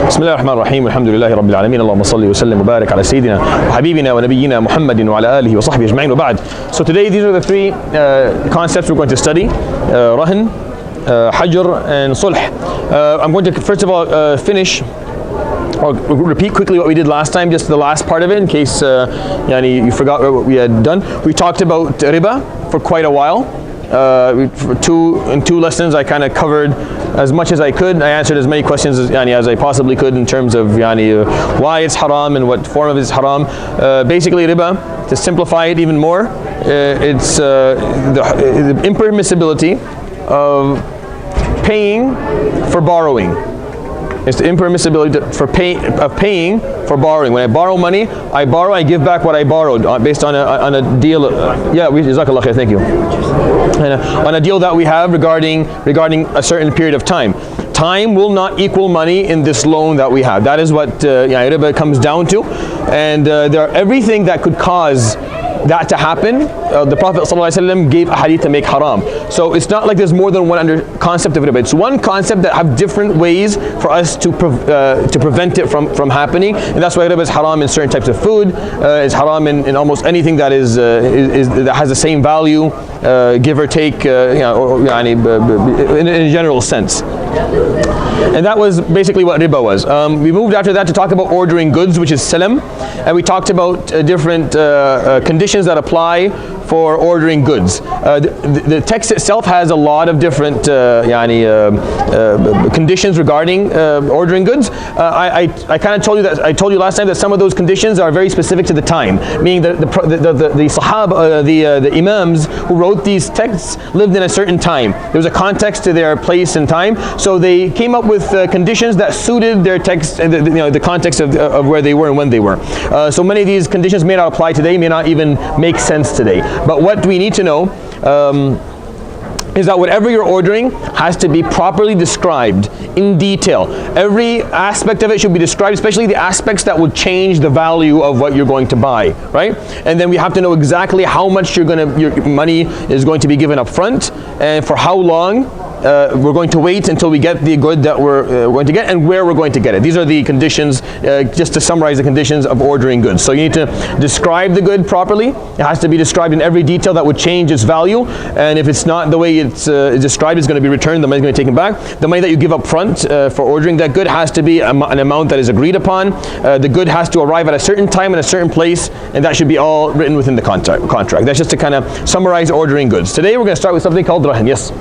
بسم الله الرحمن الرحيم الحمد لله رب العالمين اللهم صل وسلم وبارك على سيدنا وحبيبنا ونبينا محمد وعلى آله وصحبه أجمعين وبعد. So today these are the three concepts we're going to study: Rahn, Hajr and Sulh. I'm going to first of all finish or repeat quickly what we did last time, just the last part of it in case you forgot what we had done. We talked about riba for quite a while. In two lessons I kind of covered as much as I could. I answered as many questions as I possibly could in terms of why it's haram and what form of it is haram. Basically riba, to simplify it even more, it's the impermissibility of paying for borrowing. It's the impermissibility of paying for borrowing. When I borrow money, I give back what I borrowed based on a deal. Jazakallah khair, thank you. On a deal that we have regarding a certain period of time. Time will not equal money in this loan that we have. That is what riba comes down to. And everything that could cause that to happen, the Prophet ﷺ gave a hadith to make haram. So it's not like there's more than one concept of riba. It's one concept that have different ways for us to prevent it from happening. And that's why riba is haram in certain types of food. It's haram in almost anything that that has the same value, give or take, in a general sense. And that was basically what riba was. We moved after that to talk about ordering goods, which is salam, and we talked about different conditions that apply for ordering goods. The text itself has a lot of different conditions regarding ordering goods. I kind of told you that I told you last time that some of those conditions are very specific to the time, meaning that the Sahaba, the Imams who wrote these texts lived in a certain time. There was a context to their place and time, so they came up with conditions that suited their text, the context of where they were and when they were. So many of these conditions may not apply today, may not even make sense today. But what we need to know is that whatever you're ordering has to be properly described in detail. Every aspect of it should be described, especially the aspects that would change the value of what you're going to buy, right? And then we have to know exactly how much your money is going to be given up front and for how long. We're going to wait until we get the good that we're going to get and where we're going to get it. These are the conditions, just to summarize the conditions of ordering goods. So you need to describe the good properly. It has to be described in every detail that would change its value. And if it's not the way it's described, it's going to be returned, the money is going to be taken back. The money that you give up front for ordering that good has to be an amount that is agreed upon. The good has to arrive at a certain time in a certain place, and that should be all written within the contract. That's just to kind of summarize ordering goods. Today we're going to start with something called Rahn. Yes?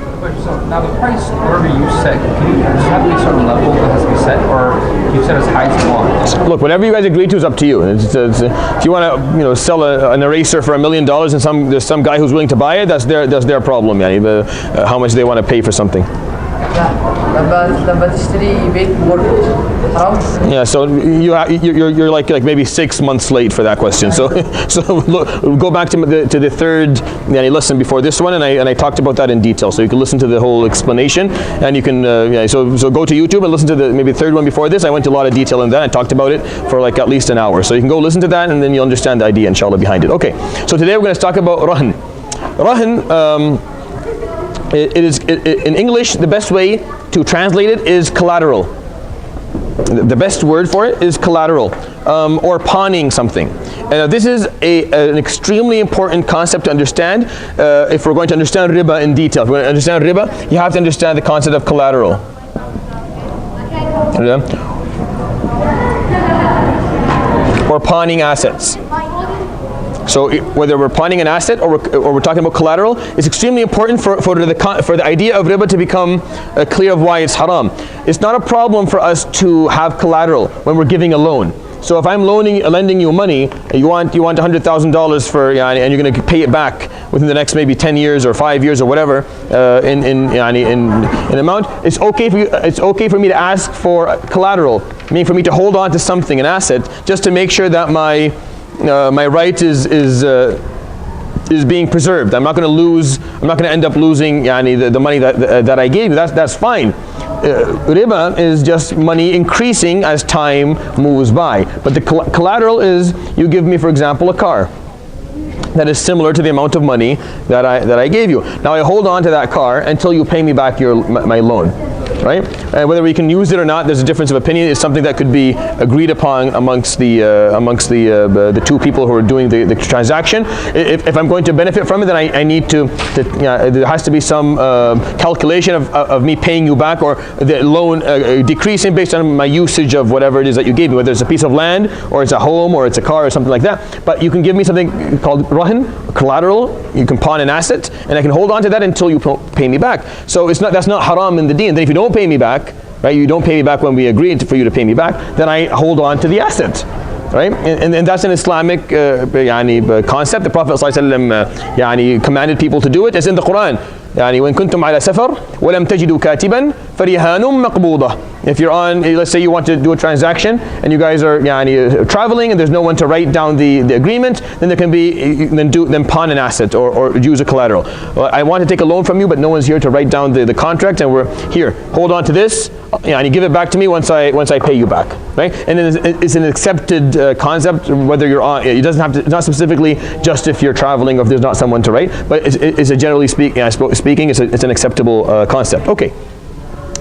So now the price wherever you set, can you just have a certain level that has to be set, or you set as high as you want? Look, whatever you guys agree to is up to you. If you want to sell an eraser for $1 million and there's some guy who's willing to buy it, that's their problem. How much they want to pay for something. Yeah, so you're like maybe 6 months late for that question. So look, we'll go back to the third lesson before this one, and I talked about that in detail. So you can listen to the whole explanation, and you can so go to YouTube and listen to the third one before this. I went into a lot of detail in that. I talked about it for like at least an hour. So you can go listen to that, and then you'll understand the idea, inshallah, behind it. Okay, so today we're going to talk about Rahn. Rahn. In English, the best way to translate it is collateral. The best word for it is collateral, or pawning something. This is an extremely important concept to understand if we're going to understand riba in detail. If we're going to understand riba, you have to understand the concept of collateral. Or pawning assets. So whether we're pawning an asset or we're talking about collateral, it's extremely important for the idea of riba to become clear of why it's haram. It's not a problem for us to have collateral when we're giving a loan. So if I'm lending you money, you want $100,000 for, and you're going to pay it back within the next maybe 10 years or 5 years or whatever in amount. It's okay for me to ask for collateral, meaning for me to hold on to something, an asset, just to make sure that my right is being preserved. I'm not going to end up losing the money that I gave you. That's fine. Riba is just money increasing as time moves by. But the collateral is, you give me, for example, a car that is similar to the amount of money that I gave you. Now I hold on to that car until you pay me back my loan. right? Whether we can use it or not, there's a difference of opinion. It's something that could be agreed upon amongst the two people who are doing the transaction. If I'm going to benefit from it, then I need to there has to be some calculation of me paying you back, or the loan decreasing based on my usage of whatever it is that you gave me, whether it's a piece of land or it's a home or it's a car or something like that. But you can give me something called rahin, collateral. You can pawn an asset, and I can hold on to that until you pay me back. So that's not haram in the deen. Then if you don't pay me back, right, you don't pay me back when we agreed for you to pay me back, then I hold on to the asset. Right? And that's an Islamic concept. The Prophet ﷺ commanded people to do it. It's in the Quran. وإن كنتم على سفر ولم تجدوا كاتبا فرهان مقبوضة. If you're on, let's say you want to do a transaction and you guys are traveling and there's no one to write down the agreement, then there can be then pawn an asset or use a collateral. Well, I want to take a loan from you, but no one's here to write down the contract, and we're here. Hold on to this, and you give it back to me once I pay you back, right? And it's an accepted concept. Whether you're on, it doesn't have to. It's not specifically just if you're traveling or if there's not someone to write, but it's a generally speaking, it's an acceptable concept. Okay.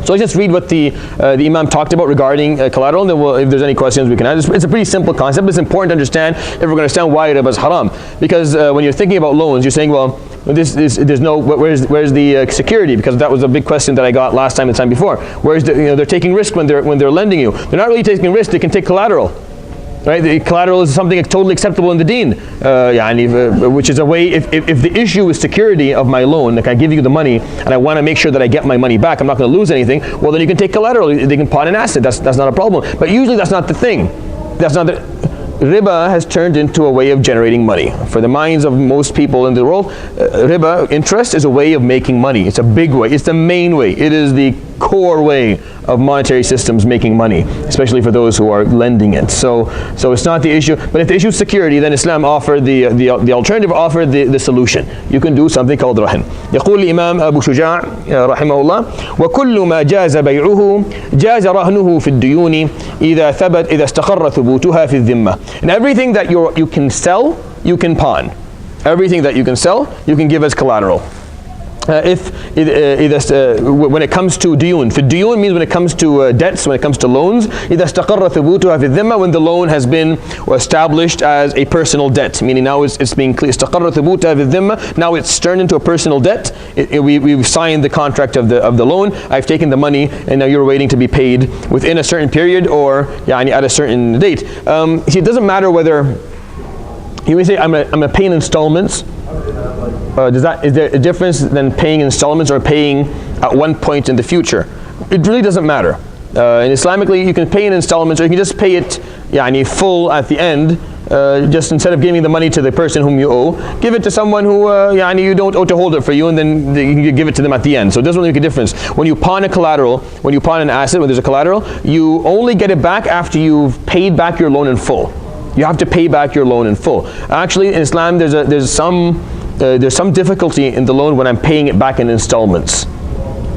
So let's just read what the Imam talked about regarding collateral, and then if there's any questions we can add. It's a pretty simple concept, but it's important to understand if we're going to understand why riba is haram. Because when you're thinking about loans, you're saying, well, there's no, where's the security? Because that was a big question that I got last time and the time before. Where's they're taking risk when they're lending you. They're not really taking risk. They can take collateral. Right, the collateral is something totally acceptable in the deen, which is a way, if the issue is security of my loan, like I give you the money and I want to make sure that I get my money back, I'm not going to lose anything, well then you can take collateral, they can pawn an asset, that's not a problem. But usually that's not the thing. That's not the riba has turned into a way of generating money. For the minds of most people in the world, riba, interest, is a way of making money. It's a big way, it's the main way, it is the core way of monetary systems making money, especially for those who are lending it. So it's not the issue. But if the issue is security, then Islam offered the alternative, offered the solution. You can do something called rahin. يقول الإمام أبو شجاع رحمه الله: وكل ما جاز بيعه جاز رهنه في الديون إذا استقر ثبوتها في الذمة. And everything that you can sell, you can pawn. Everything that you can sell, you can give as collateral. When it comes to diyun, diyun means when it comes to debts, when it comes to loans, إذا استقر ثبوتها في الذمة, when the loan has been established as a personal debt, meaning now it's being clear. استقر ثبوتها في الذمة, now it's turned into a personal debt. We've signed the contract of the loan. I've taken the money, and now you're waiting to be paid within a certain period or at a certain date. See, it doesn't matter whether you may say I'm a pay in installments. Is there a difference than paying installments or paying at one point in the future? It really doesn't matter. And Islamically, you can pay in installments, or you can just pay it full at the end. Just instead of giving the money to the person whom you owe, give it to someone who you don't owe to hold it for you, and then you can give it to them at the end. So it doesn't really make a difference. When you pawn a collateral, when you pawn an asset, when there's a collateral, you only get it back after you've paid back your loan in full. You have to pay back your loan in full. Actually, in Islam, there's some difficulty in the loan when I'm paying it back in installments.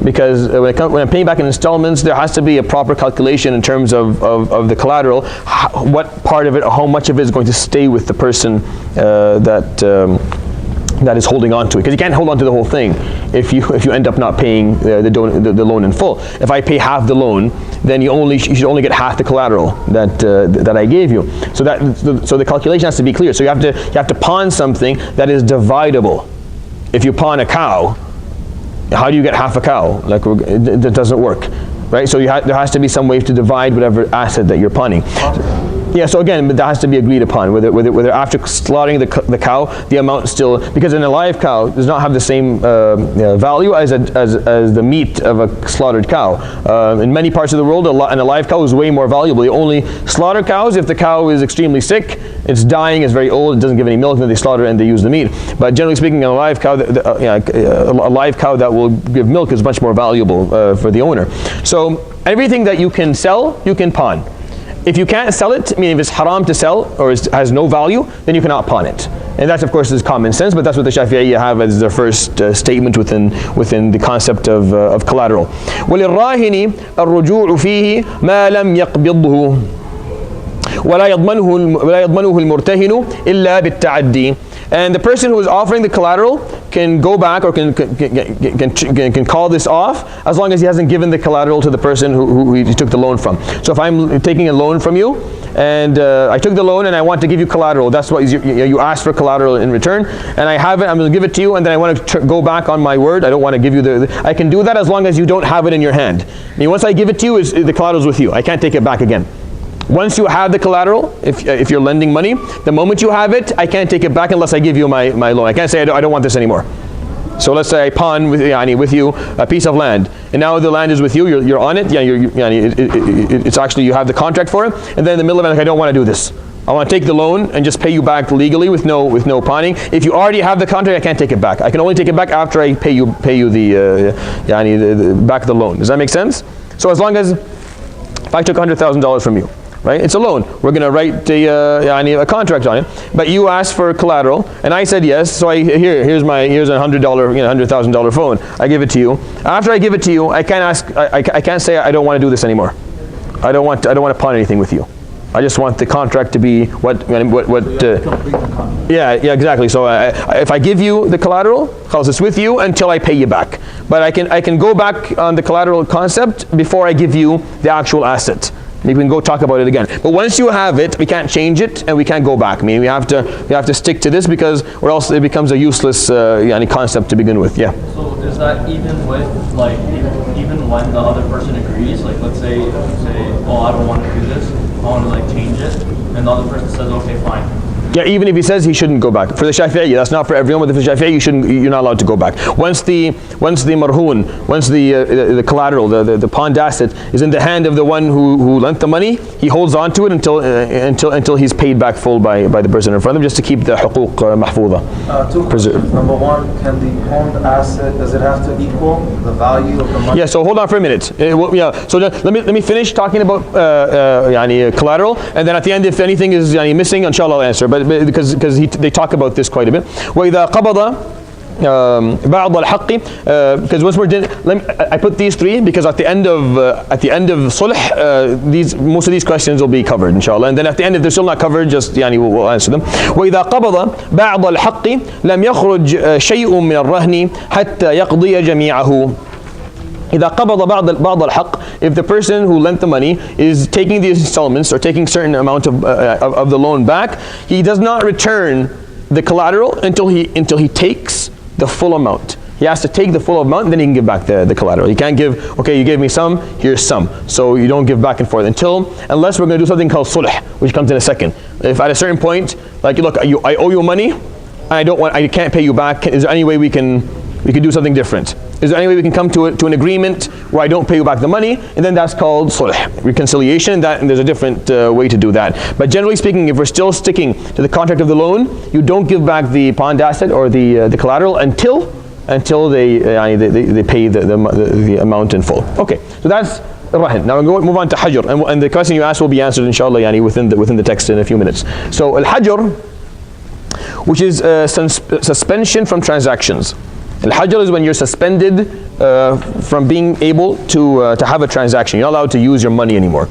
Because when I'm paying back in installments, there has to be a proper calculation in terms of the collateral, what part of it, how much of it is going to stay with the person that is holding on to it. Because you can't hold on to the whole thing if you end up not paying the loan in full. If I pay half the loan, then you should only get half the collateral that I gave you. So the calculation has to be clear. So you have to pawn something that is dividable. If you pawn a cow, how do you get half a cow? Like, it doesn't work, right? So there has to be some way to divide whatever asset that you're pawning. Yeah, so again, that has to be agreed upon, whether after slaughtering the cow, the amount still, because an alive cow does not have the same value as the meat of a slaughtered cow. In many parts of the world, an alive cow is way more valuable. You only slaughter cows if the cow is extremely sick, it's dying, it's very old, it doesn't give any milk, then they slaughter it and they use the meat. But generally speaking, a live cow that will give milk is much more valuable for the owner. So everything that you can sell, you can pawn. If you can't sell it, meaning if it's haram to sell or has no value, then you cannot pawn it. And that, of course, is common sense, but that's what the Shafiee have as their first statement within the concept of collateral. وَلِلرَّاهِنِ الرُّجُوعُ فِيهِ مَا لَمْ يَقْبِضْهُ وَلَا يَضْمَنُهُ الْمُرْتَهِنُ إِلَّا بِالتَّعَدِّي. And the person who is offering the collateral can go back or can call this off as long as he hasn't given the collateral to the person who he took the loan from. So if I'm taking a loan from you, and I took the loan and I want to give you collateral, that's what you asked for collateral in return, and I have it, I'm going to give it to you, and then I want to go back on my word, I don't want to give you I can do that as long as you don't have it in your hand. I mean, once I give it to you, the collateral is with you. I can't take it back again. Once you have the collateral, if you're lending money, the moment you have it, I can't take it back unless I give you my loan. I can't say I don't want this anymore. So let's say I pawn with you a piece of land, and now the land is with you. You're on it. Yeah, it's actually you have the contract for it. And then in the middle of it, like, I don't want to do this. I want to take the loan and just pay you back legally with no pawning. If you already have the contract, I can't take it back. I can only take it back after I pay you the back the loan. Does that make sense? So as long as if I took $100,000 from you, right? It's a loan. We're going to write a contract on it. But you asked for collateral, and I said yes. So here's a $100,000 phone. I give it to you. After I give it to you, I can't say I don't want to do this anymore. I don't want to pawn anything with you. I just want the contract to be yeah, exactly. So if I give you the collateral, it's with you until I pay you back. But I can go back on the collateral concept before I give you the actual asset. We can go talk about it again. But once you have it, we can't change it and we can't go back. I mean, we have to stick to this because or else it becomes a useless concept to begin with. Yeah. So is that even with even when the other person agrees? Like let's say, oh, I don't want to do this. I want to change it, and the other person says, okay, fine. Yeah, even if he says he shouldn't go back. For the Shafiee, that's not for everyone, but for the Shafiee, you're not allowed to go back. Once the marhoon, once the collateral, the pawned asset is in the hand of the one who lent the money, he holds on to it until he's paid back full by the person in front of him, just to keep the huquq mahfudha. Two questions. Number one, can the pawned asset, does it have to equal the value of the money? Yeah, so hold on for a minute. So let me finish talking about collateral, and then at the end, if anything is missing, inshallah I'll answer. But because they talk about this quite a bit. وَإِذَا قَبَضَ بَعْضَ الْحَقِّ because once we're done, I put these three because at the end of sulh, most of these questions will be covered, inshallah. And then at the end, if they're still not covered, just we'll answer them. وَإِذَا قَبَضَ بَعْضَ الْحَقِّ لَمْ يَخْرُجْ شَيْءٌ مِنَ الرَّهْنِ حَتَّى يَقْضِيَ جَمِيعَهُ. إذا قبض بعض الحق, if the person who lent the money is taking the installments or taking certain amount of the loan back, he does not return the collateral until he takes the full amount. He has to take the full amount, and then he can give back the collateral. He can't give, okay, you gave me some, here's some. So you don't give back and forth unless we're going to do something called sulh, which comes in a second. If at a certain point, like, look, I owe you money, and I can't pay you back. Is there any way we can do something different? Is there any way we can come to an agreement where I don't pay you back the money? And then that's called sulh, reconciliation, and there's a different way to do that. But generally speaking, if we're still sticking to the contract of the loan, you don't give back the pawned asset or the collateral until they pay the amount in full. Okay, so that's rahin. Now we're going to move on to hajr, and the question you asked will be answered inshallah within the text in a few minutes. So al-hajr, which is suspension from transactions. Al-hajr is when you're suspended from being able to have a transaction. You're not allowed to use your money anymore.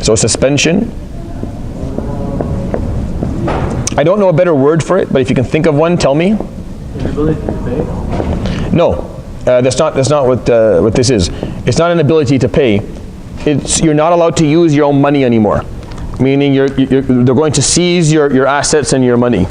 So suspension. I don't know a better word for it, but if you can think of one, tell me. Inability to pay? No, that's not what this is. It's not an ability to pay. You're not allowed to use your own money anymore. Meaning they're going to seize your assets and your money.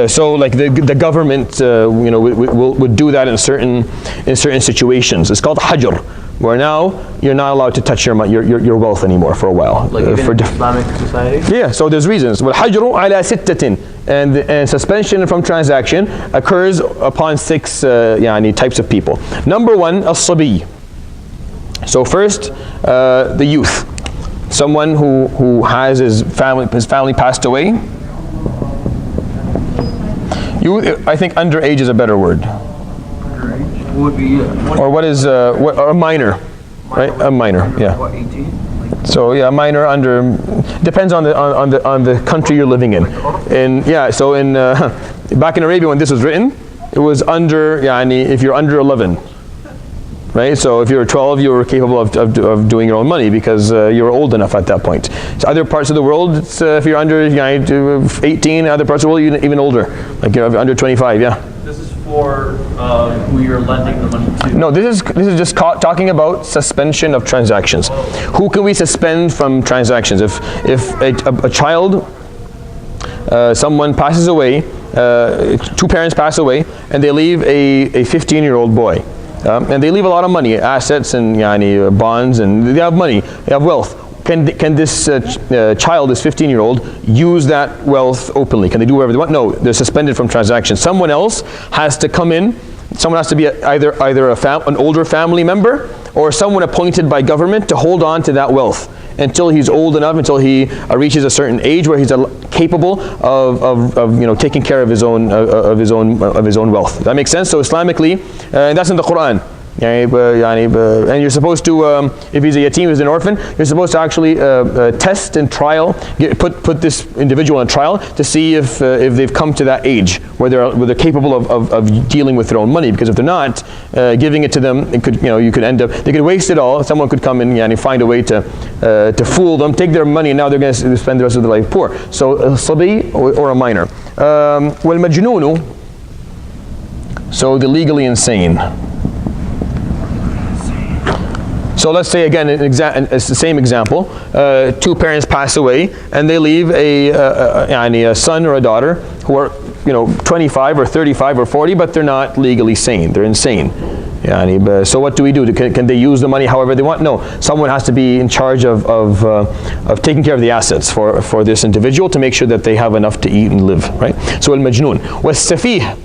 So like the government would do that in certain situations. It's called hajr, where now you're not allowed to touch your wealth anymore for a while. Like even in Islamic society? Yeah, so there's reasons. وَالْحَجْرُ عَلَى سِتَّةٍ, and suspension from transaction occurs upon 6 types of people. Number 1, as-sabi. So first, the youth. Someone who has his family passed away. I think underage is a better word. Underage would be or what is a minor, right? A minor, yeah. What, 18? So yeah, a minor under, depends on the country you're living in. So in back in Arabia when this was written, it was under if you're under 11. right? So if you're 12, you were capable of doing your own money because you were old enough at that point. So other parts of the world, it's, if you're under 18, other parts of the world, you're even older, like you're under 25, yeah. This is for who you're lending the money to. No, this is just talking about suspension of transactions. Who can we suspend from transactions? If a child, someone passes away, two parents pass away, and they leave a 15-year-old boy. And they leave a lot of money, assets and bonds, and they have money, they have wealth. Can this child, this 15-year-old, use that wealth openly? Can they do whatever they want? No, they're suspended from transactions. Someone else has to come in. Someone has to be either an older family member or someone appointed by government to hold on to that wealth until he's old enough, until he reaches a certain age where he's capable of taking care of his own wealth. Does that make sense? So Islamically, and that's in the Quran. And you're supposed to, if he's a yatim, he's an orphan, you're supposed to actually test and trial, put this individual on trial to see if they've come to that age where they're capable of dealing with their own money. Because if they're not, giving it to them, it could, you could end up, they could waste it all. Someone could come in and find a way to fool them, take their money, and now they're going to spend the rest of their life poor. So a sabi or a minor. وَالْمَجْنُونُ, so the legally insane. So let's say again, it's the same example. Two parents pass away, and they leave a son or a daughter who are 25 or 35 or 40, but they're not legally sane. They're insane. So what do we do? Can they use the money however they want? No. Someone has to be in charge of taking care of the assets for this individual to make sure that they have enough to eat and live. Right. So al-majnoon was-safih.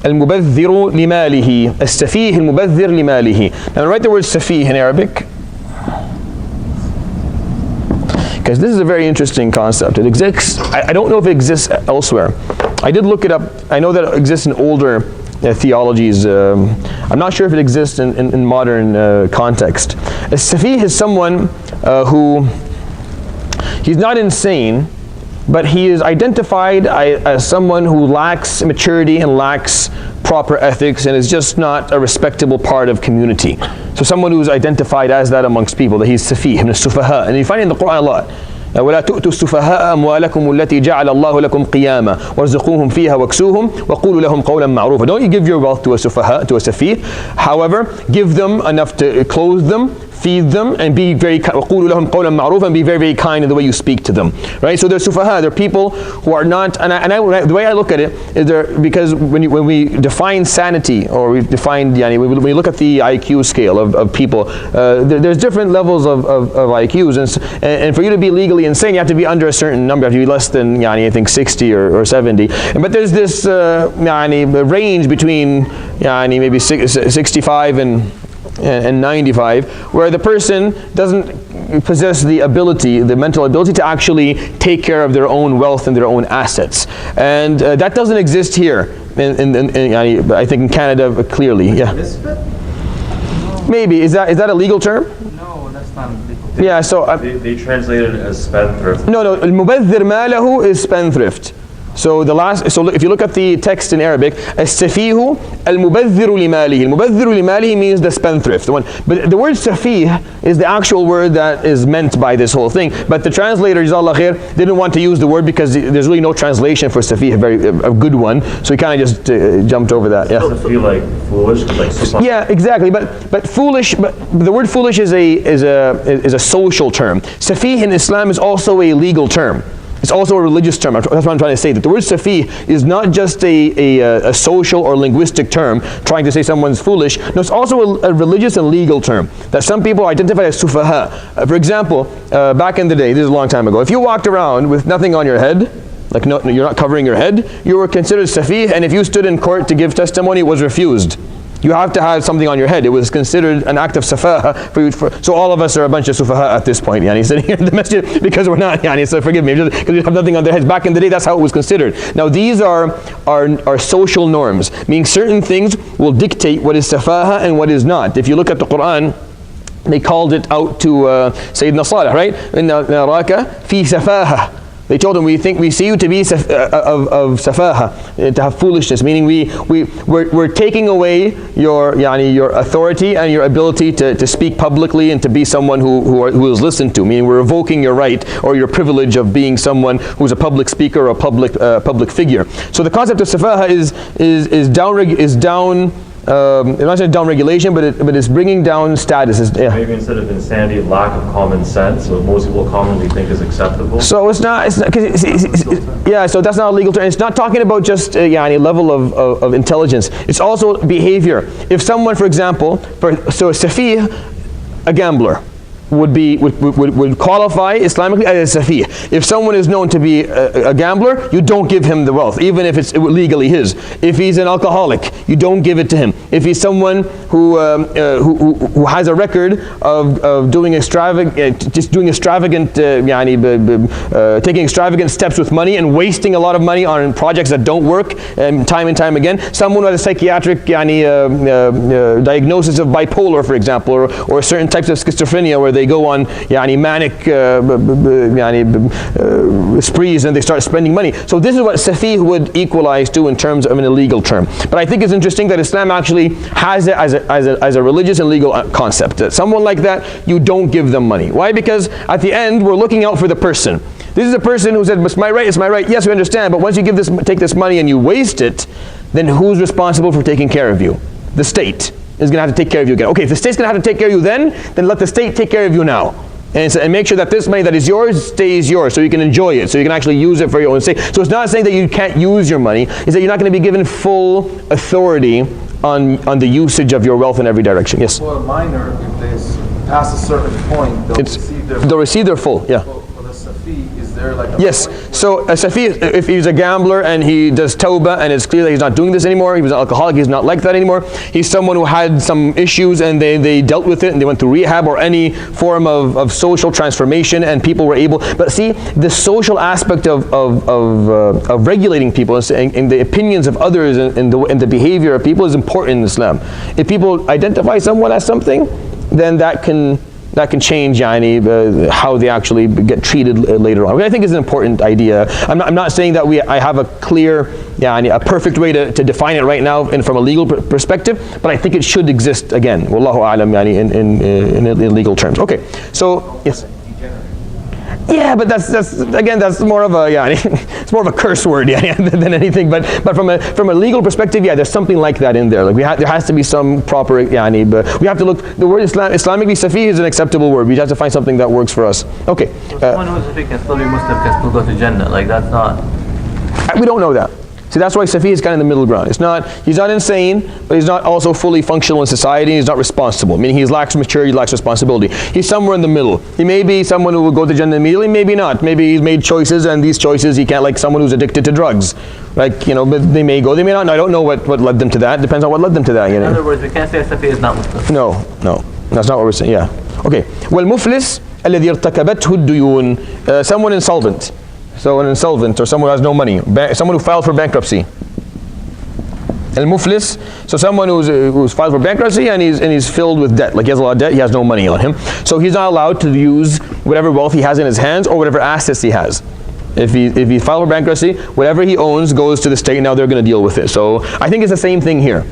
المبذر لماله السفيه المبذر لماله. Now write the word safih in Arabic, because this is a very interesting concept. It exists, I don't know if it exists elsewhere. I did look it up. I know that it exists in older theologies. I'm not sure if it exists in modern context. A safih is someone who, he's not insane, but he is identified as someone who lacks maturity and lacks proper ethics and is just not a respectable part of community. So someone who is identified as that amongst people, that he's safih, ibn sufaha. And you find it in the Quran a lot. ولا تؤتوا السفهاء أموالكم التي جعل الله لكم قياما وارزقوهم فيها واكسوهم وقولوا لهم قولا معروفا. Don't you give your wealth to a sufaha, to a safih. However, give them enough to clothe them, feed them, and be very وقولوا لهم قولا معروفا, and be very, very kind in the way you speak to them. Right? So they're sufaha. They're people who are not. And the way I look at it is because when we define sanity, or we define when we look at the IQ scale of people, there's different levels of IQs, and for you to be legally insane, you have to be under a certain number. You have to be less than I think 60 or 70. But there's this range between maybe 65 and 95, where the person doesn't possess the mental ability to actually take care of their own wealth and their own assets. And that doesn't exist here, I think in Canada clearly. Yeah. Maybe. Is that a legal term? No, that's not a legal term. Yeah, so they translated it as spendthrift. No, al-mubadhir malahu is spendthrift. So if you look at the text in Arabic, as-safihu al-mubadhiru limalihi. Al-mubadhiru limalihi means the spendthrift, the one. But the word safih is the actual word that is meant by this whole thing. But the translator, Jazakallah khair, didn't want to use the word because there's really no translation for safih, a good one. So he kind of just jumped over that. Yeah. Does it feel like foolish? Like yeah, exactly. But foolish. But the word foolish is a social term. Safih in Islam is also a legal term. It's also a religious term. That's what I'm trying to say. That the word safih is not just a social or linguistic term trying to say someone's foolish. No, it's also a religious and legal term that some people identify as sufaha. For example, back in the day, this is a long time ago, if you walked around with nothing on your head, like you're not covering your head, you were considered safih, and if you stood in court to give testimony, it was refused. You have to have something on your head. It was considered an act of safaha. So all of us are a bunch of sufaha at this point. Sitting here in the masjid because we're not. So forgive me, because we have nothing on their heads. Back in the day, that's how it was considered. Now these are social norms, meaning certain things will dictate what is safaha and what is not. If you look at the Quran, they called it out to Sayyidina Salih, right? إِنَّا نَرَاكَ فِي سَفَاهَةٍ. They told him, we see you to be of safaha, to have foolishness, meaning we're taking away your authority and your ability to speak publicly and to be someone who is listened to, meaning we're revoking your right or your privilege of being someone who's a public speaker or a public figure. So the concept of safaha is down. I'm not saying down regulation, but it's bringing down status. Maybe instead of insanity, lack of common sense, what most people commonly think is acceptable. So it's not yeah. So that's not a legal term. It's not talking about just any level of intelligence. It's also behavior. If someone, for example, so a Shafiee, a gambler, would qualify Islamically as a Shafiee. If someone is known to be a gambler, you don't give him the wealth, even if it's legally his. If he's an alcoholic, you don't give it to him. If he's someone who has a record of doing extravagant, taking extravagant steps with money and wasting a lot of money on projects that don't work time and time again. Someone who has a psychiatric diagnosis of bipolar, for example, or certain types of schizophrenia where they go on manic sprees and they start spending money. So this is what Shafiee would equalize to in terms of an illegal term. But I think it's interesting that Islam actually has it as a religious and legal concept. That someone like that, you don't give them money. Why? Because at the end, we're looking out for the person. This is a person who said, it's my right, it's my right. Yes, we understand, but once you take this money and you waste it, then who's responsible for taking care of you? The state is going to have to take care of you again. Okay, if the state's going to have to take care of you then let the state take care of you now. And make sure that this money that is yours stays yours so you can enjoy it, so you can actually use it for your own sake. So it's not saying that you can't use your money, it's that you're not going to be given full authority on the usage of your wealth in every direction. Yes? For a minor, if they pass a certain point, they'll receive their full, yeah. For the Shafiee, is there like a yes, point so a Shafiee, if he's a gambler and he does tawbah and it's clear that he's not doing this anymore, he was an alcoholic, he's not like that anymore, he's someone who had some issues and they dealt with it and they went through rehab or any form of social transformation and people were able, but see, the social aspect of regulating people and the opinions of others and the behavior of people is important in Islam. If people identify someone as something, then that can change how they actually get treated later on, which I think is an important idea. I'm not saying that I have a clear, a perfect way to define it right now from a legal perspective, but I think it should exist again. Wallahu a'lam, in legal terms. Okay, so yes. Yeah, but that's more of a it's more of a curse word than anything. But from a legal perspective, there's something like that in there. Like there has to be some proper but we have to look. The word Islamically Shafiee is an acceptable word. We have to find something that works for us. Okay. So someone who's Shafiee can still be Muslim, can still go to Jannah. Like that's not. We don't know that. See, that's why Shafiee is kind of in the middle ground. He's not insane, but he's not also fully functional in society. He's not responsible, meaning he lacks maturity, lacks responsibility. He's somewhere in the middle. He may be someone who will go to Jannah immediately, maybe not. Maybe he's made choices, and these choices he can't, like someone who's addicted to drugs. But they may go, they may not. I don't know what led them to that. Depends on what led them to that. In other words, we can't say Shafiee is not Muslim. No, that's not what we're saying. Yeah. Okay. والمفلس الذي ارتكبته الديون. Someone insolvent. So an insolvent or someone who has no money, someone who filed for bankruptcy. Al-muflis, so someone who's filed for bankruptcy and he's filled with debt, like he has a lot of debt, he has no money on him. So he's not allowed to use whatever wealth he has in his hands or whatever assets he has. If he filed for bankruptcy, whatever he owns goes to the state, and now they're going to deal with it. So I think it's the same thing here.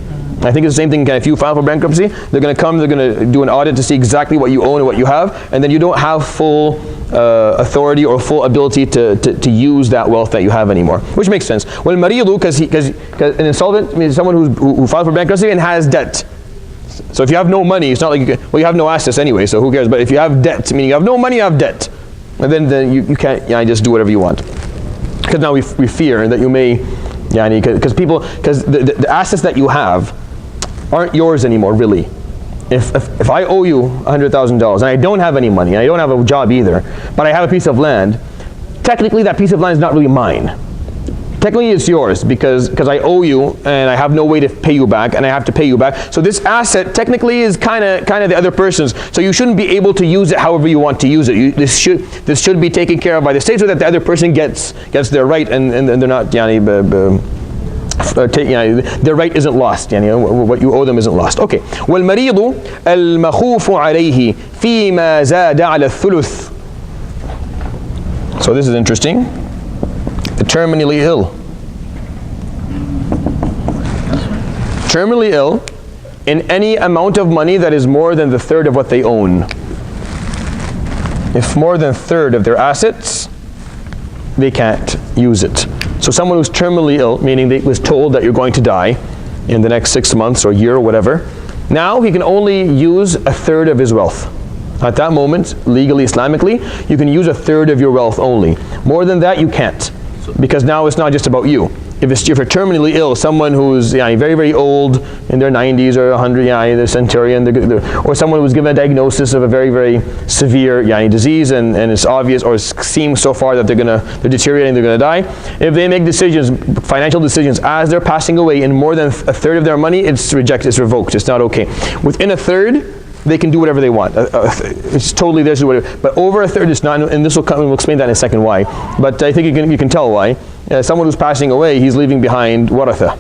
I think it's the same thing. If you file for bankruptcy, they're going to do an audit to see exactly what you own and what you have, and then you don't have full authority or full ability to use that wealth that you have anymore, which makes sense. Well, maridu, because an insolvent means someone who filed for bankruptcy and has debt. So if you have no money, it's not like you have no assets anyway, so who cares? But if you have debt, meaning you have no money, you have debt, and then you can't just do whatever you want. Because now we fear that you may, because the assets that you have aren't yours anymore, really. If I owe you $100,000 and I don't have any money, and I don't have a job either, but I have a piece of land, technically that piece of land is not really mine. Technically it's yours because I owe you and I have no way to pay you back, and I have to pay you back. So this asset technically is kind of the other person's. So you shouldn't be able to use it however you want to use it. This should be taken care of by the state so that the other person gets their right and they're not their right isn't lost. What you owe them isn't lost. Okay. والمريض المخوف عليه فيما زاد على الثلث. So this is interesting. terminally ill. Terminally ill in any amount of money that is more than the third of what they own. If more than a third of their assets, they can't use it. So someone who's terminally ill, meaning they was told that you're going to die in the next 6 months or year or whatever, now he can only use a third of his wealth. At that moment, legally, Islamically, you can use a third of your wealth only. More than that, you can't. Because now it's not just about you. If you're terminally ill, someone who's very, very old, in their 90s or 100, the centurion, or someone who's given a diagnosis of a very, very severe disease, and it's obvious or it seems so far that they're deteriorating, they're going to die. If they make decisions, financial decisions, as they're passing away in more than a third of their money, it's rejected, it's revoked, it's not okay. Within a third, they can do whatever they want. It's totally theirs to do whatever. But over a third, it's not, and this will come, we'll explain that in a second why. But I think you can tell why. Someone who's passing away, he's leaving behind waratha.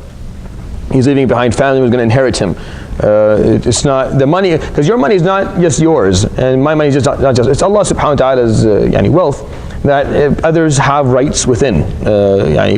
He's leaving behind family who's going to inherit him. It's not the money, because your money is not just yours, and my money is just not just. It's Allah subhanahu wa ta'ala's wealth that others have rights within,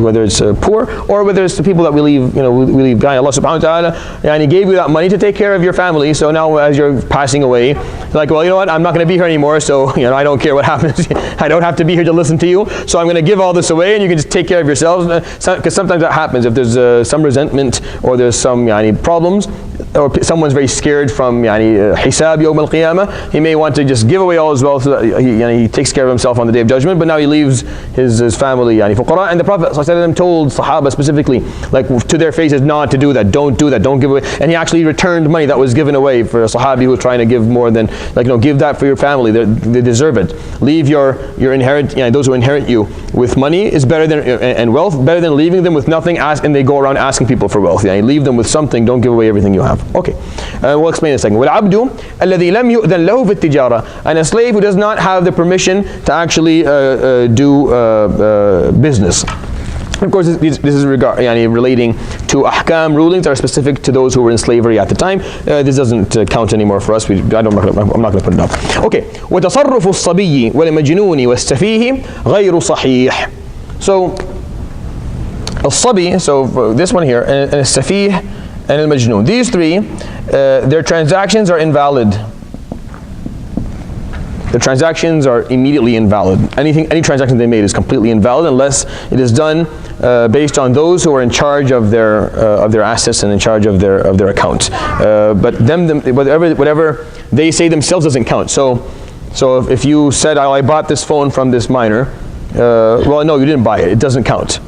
whether it's poor or whether it's the people that we leave, we leave behind. Allah subhanahu wa ta'ala, He gave you that money to take care of your family. So now, as you're passing away, like, well, you know what? I'm not going to be here anymore. So I don't care what happens. I don't have to be here to listen to you. So I'm going to give all this away, and you can just take care of yourselves. Because sometimes that happens. If there's some resentment or there's some problems, or someone's very scared from hisab yawm al-qiyamah, he may want to just give away all his wealth so that he takes care of himself on the Day of Judgment, but now he leaves his family fuqara. And the Prophet ﷺ told Sahaba specifically, like to their faces, not to do that, don't give away. And he actually returned money that was given away for a Sahabi who was trying to give more than, give that for your family, they deserve it. Leave your those who inherit you with money is better than, and wealth, better than leaving them with nothing, and they go around asking people for wealth. Leave them with something, don't give away everything you have. Okay, we'll explain in a second. وَالْعَبْدُ الَّذِي لَمْ يُؤْذَنْ لَهُ فِي التِّجَارَةِ, and a slave who does not have the permission to actually do business. Of course, this is relating to ahkam rulings that are specific to those who were in slavery at the time. This doesn't count anymore for us. I'm not going to put it up. Okay. وَتَصَرُّفُ الصَّبِيِّ وَالْمَجْنُونِ وَالسَّفِيهِ غَيْرُ صَحِيحٍ. So, al-sabi, so this one here, and al-safih, and al-majnoon. These three, their transactions are invalid. The transactions are immediately invalid. Any transaction they made is completely invalid unless it is done based on those who are in charge of their assets and in charge of their accounts. But whatever they say themselves doesn't count. So if you said, I bought this phone from this minor, well, no, you didn't buy it. It doesn't count.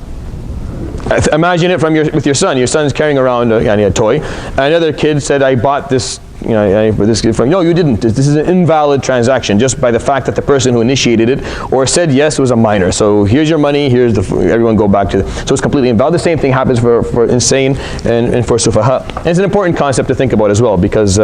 Imagine it with your son. Your son's carrying around a toy. Another kid said, I bought this this kid from, no, you didn't. This is an invalid transaction just by the fact that the person who initiated it or said yes was a minor. So here's your money, everyone go back to so it's completely invalid. The same thing happens for insane and for sufaha. And it's an important concept to think about as well, because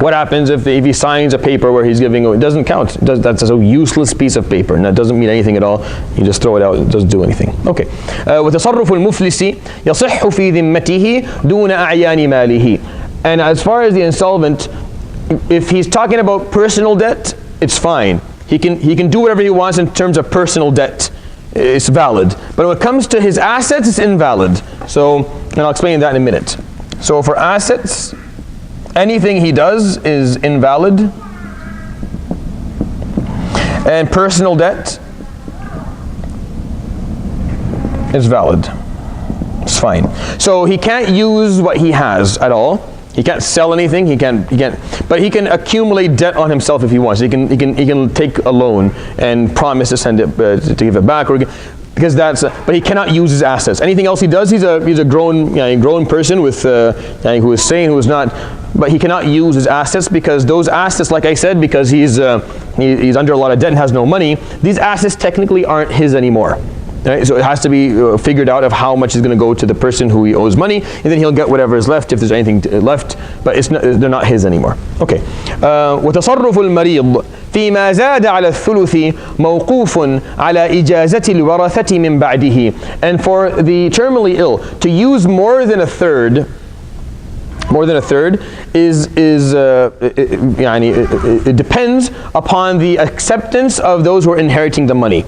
what happens if he signs a paper where he's giving, it doesn't count. That's a useless piece of paper, and that doesn't mean anything at all. You just throw it out, it doesn't do anything. Okay. وَتَصَرُّفُ الْمُفْلِسِ يَصِحُّ فِي ذِمَّتِهِ دُونَ أَعْيَانِ مَالِهِ. And as far as the insolvent, if he's talking about personal debt, it's fine. He can do whatever he wants in terms of personal debt. It's valid. But when it comes to his assets, it's invalid. And I'll explain that in a minute. So for assets, anything he does is invalid. And personal debt is valid. It's fine. So he can't use what he has at all. He can't sell anything. He can't. But he can accumulate debt on himself if he wants. He can take a loan and promise to send it to give it back, because but he cannot use his assets. Anything else he does, he's a grown person with who is sane, who is not. But he cannot use his assets, because those assets, like I said, because he's under a lot of debt and has no money. These assets technically aren't his anymore. Right? So it has to be figured out of how much is going to go to the person who he owes money, and then he'll get whatever is left if there's anything left. But they're not his anymore. Okay. وتصرف المريض فيما زاد على الثلث موقوف على إجازة الورثة من بعده. And for the terminally ill, to use more than a third it depends upon the acceptance of those who are inheriting the money.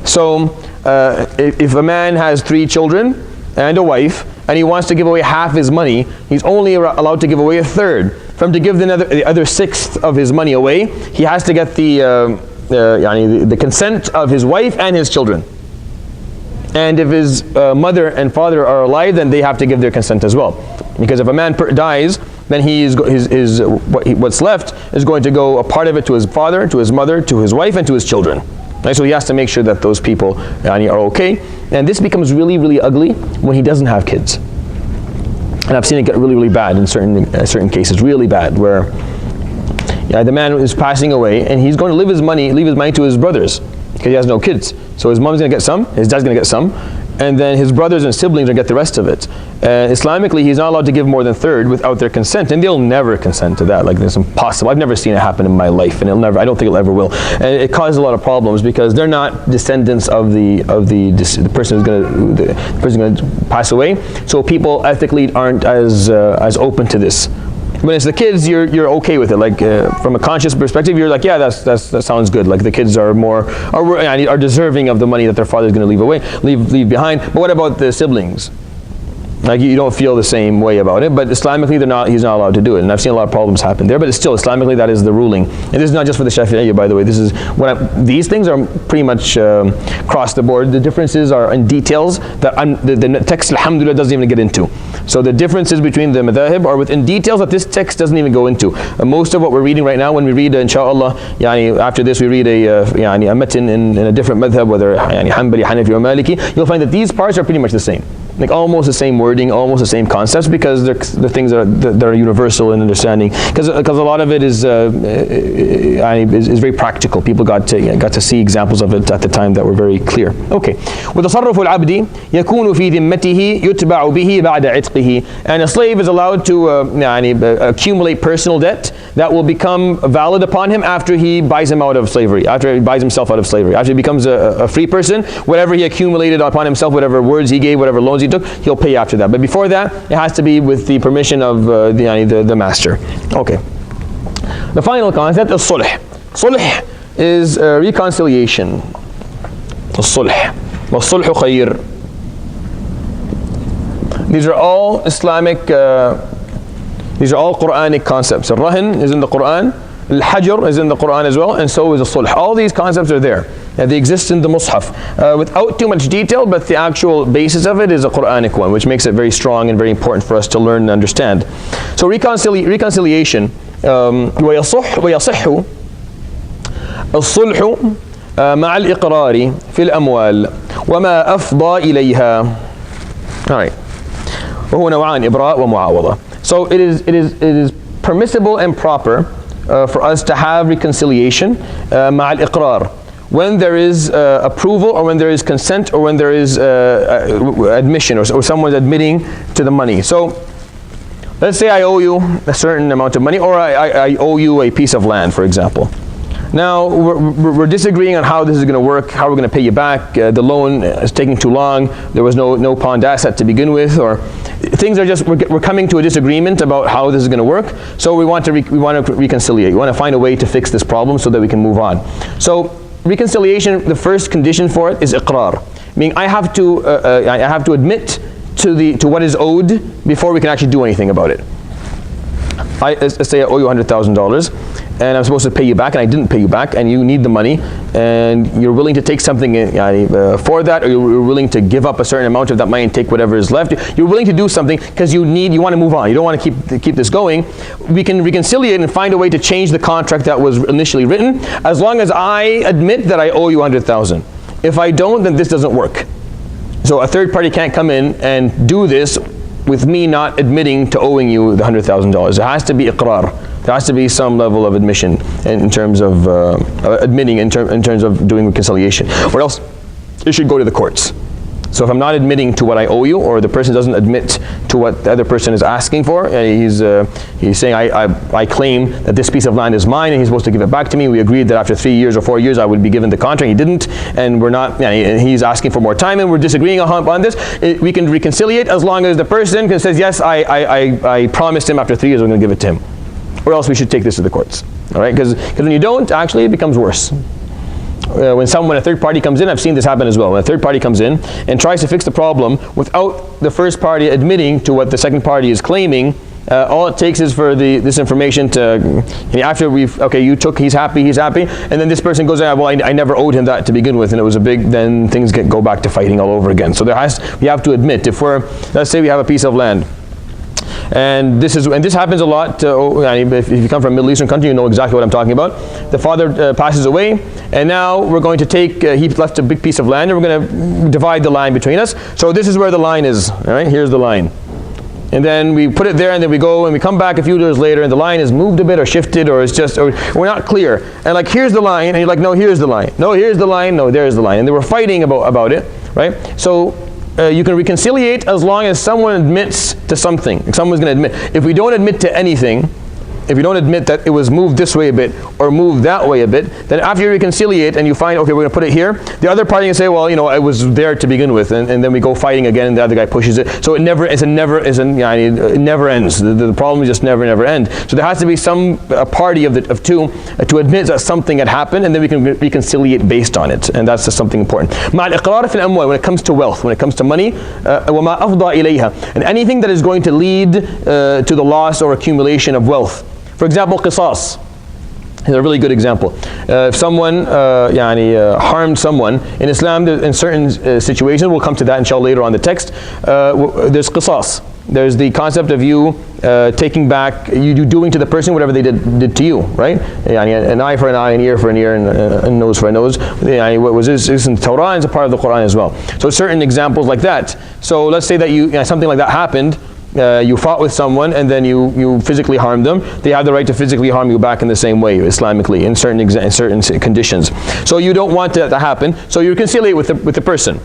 So if a man has 3 children and a wife, and he wants to give away half his money, he's only allowed to give away a third. For him to give the other sixth of his money away, he has to get the consent of his wife and his children. And if his mother and father are alive, then they have to give their consent as well. Because if a man dies, then what's left is going to go, a part of it, to his father, to his mother, to his wife, and to his children. Right? So he has to make sure that those people are okay. And this becomes really, really ugly when he doesn't have kids. And I've seen it get really, really bad in certain cases, really bad, where the man is passing away and he's going to leave his money to his brothers because he has no kids. So his mom's going to get some, his dad's going to get some, and then his brothers and siblings are going to get the rest of it. Islamically, he's not allowed to give more than a third without their consent, and they'll never consent to that. Like, it's impossible. I've never seen it happen in my life, and I don't think it ever will. And it causes a lot of problems because they're not descendants of the person who's going to pass away. So people ethically aren't as open to this. When it's the kids, you're okay with it. Like from a conscious perspective, you're like, yeah, that sounds good. Like the kids are deserving of the money that their father's going to leave behind. But what about the siblings? Like you don't feel the same way about it, but Islamically he's not allowed to do it. And I've seen a lot of problems happen there, but it's still Islamically that is the ruling. And this is not just for the Shafi'iyya, by the way. This is these things are pretty much across the board. The differences are in details that the text, alhamdulillah, doesn't even get into. So the differences between the madhahib are within details that this text doesn't even go into. Most of what we're reading right now, when we read, inshallah, after this we read a matn in a different madhab, whether Hanbali, Hanafi, or Maliki, you'll find that these parts are pretty much the same. Like almost the same wording, almost the same concepts, because they're the things that are universal in understanding. Because a lot of it is very practical. People got to see examples of it at the time that were very clear. Okay. وتصرف العبد يكون في ذمته يتبع به بعد عتقه. And a slave is allowed to accumulate personal debt that will become valid upon him after he buys him out of slavery, after he buys himself out of slavery, after he becomes a free person. Whatever he accumulated upon himself, whatever words he gave, whatever loans he took, he'll pay after that. But before that, it has to be with the permission of the master. Okay. The final concept is sulh. Sulh is reconciliation. الصلح والصلح خير. These are all Islamic, these are all Quranic concepts. Al-Rahin is in the Quran, Al-Hajr is in the Quran as well, and so is the Sulh. All these concepts are there. They exist in the Mus'haf without too much detail, but the actual basis of it is a Quranic one, which makes it very strong and very important for us to learn and understand. So reconciliation, ويصح الصلح مع الإقرار في الأموال وما أفضى إليها. All right. وهو نوعان إبراء ومعاوضة. So it is permissible and proper for us to have reconciliation مع الإقرار, when there is approval, or when there is consent, or when there is admission, or someone's admitting to the money. So let's say I owe you a certain amount of money, or I owe you a piece of land, for example. Now we're disagreeing on how this is going to work, how we're going to pay you back. The loan is taking too long. There was no pawned asset to begin with, or things are just, we're coming to a disagreement about how this is going to work. So we want to reconciliate. We want to find a way to fix this problem so that we can move on. So reconciliation, the first condition for it is iqrar, meaning I have to admit to what is owed before we can actually do anything about it. Let's say I owe you $100,000 and I'm supposed to pay you back, and I didn't pay you back, and you need the money, and you're willing to take something for that, or you're willing to give up a certain amount of that money and take whatever is left. You're willing to do something because you want to move on. You don't want to keep this going. We can reconciliate and find a way to change the contract that was initially written, as long as I admit that I owe you $100,000. If I don't, then this doesn't work. So a third party can't come in and do this with me not admitting to owing you the $100,000. It has to be iqrar. There has to be some level of admission in terms of admitting in terms of doing reconciliation. Or else it should go to the courts. So if I'm not admitting to what I owe you, or the person doesn't admit to what the other person is asking for, he's saying I claim that this piece of land is mine and he's supposed to give it back to me. We agreed that after 3 years or 4 years I would be given the contract. He didn't, and we're not. And he's asking for more time, and we're disagreeing on this. We can reconciliate as long as the person says, yes, I promised him after 3 years I'm going to give it to him. Or else we should take this to the courts. All right? Because when you don't, actually it becomes worse. when a third party comes in, I've seen this happen as well. When a third party comes in and tries to fix the problem without the first party admitting to what the second party is claiming, all it takes is for this information to, after he's happy, and then this person goes, well, I never owed him that to begin with, and it was then things go back to fighting all over again. So we have to admit, let's say we have a piece of land, and this happens a lot. If you come from a Middle Eastern country, you know exactly what I'm talking about. The father passes away, and now we're going to take, he left a big piece of land, and we're going to divide the line between us. So this is where the line is, all right? Here's the line. And then we put it there, and then we go, and we come back a few years later, and the line is moved a bit, or shifted, or we're not clear. And like, here's the line, and you're like, no, here's the line. No, here's the line. No, there's the line. And they were fighting about it, right? So you can reconciliate as long as someone admits to something. If someone's going to admit. If we don't admit to anything, if you don't admit that it was moved this way a bit or moved that way a bit, then after you reconciliate and you find, okay, we're going to put it here, the other party can say, well, it was there to begin with, and then we go fighting again, and the other guy pushes it. So it never ends. The problem just never end. So there has to be a party of two to admit that something had happened, and then we can reconciliate based on it, and that's just something important. When it comes to wealth, when it comes to money, and anything that is going to lead to the loss or accumulation of wealth. For example, qisas is a really good example. If someone harmed someone, in Islam, in certain situations, we'll come to that inshallah later on the text, there's qisas. There's the concept of you taking back, you doing to the person whatever they did to you, right? An eye for an eye, an ear for an ear, and a nose for a nose. What was this in Torah, and it's a part of the Quran as well. So certain examples like that. So let's say that something like that happened. You fought with someone, and then you physically harmed them. They have the right to physically harm you back in the same way, Islamically, in certain conditions. So you don't want that to happen. So you reconciliate with the person.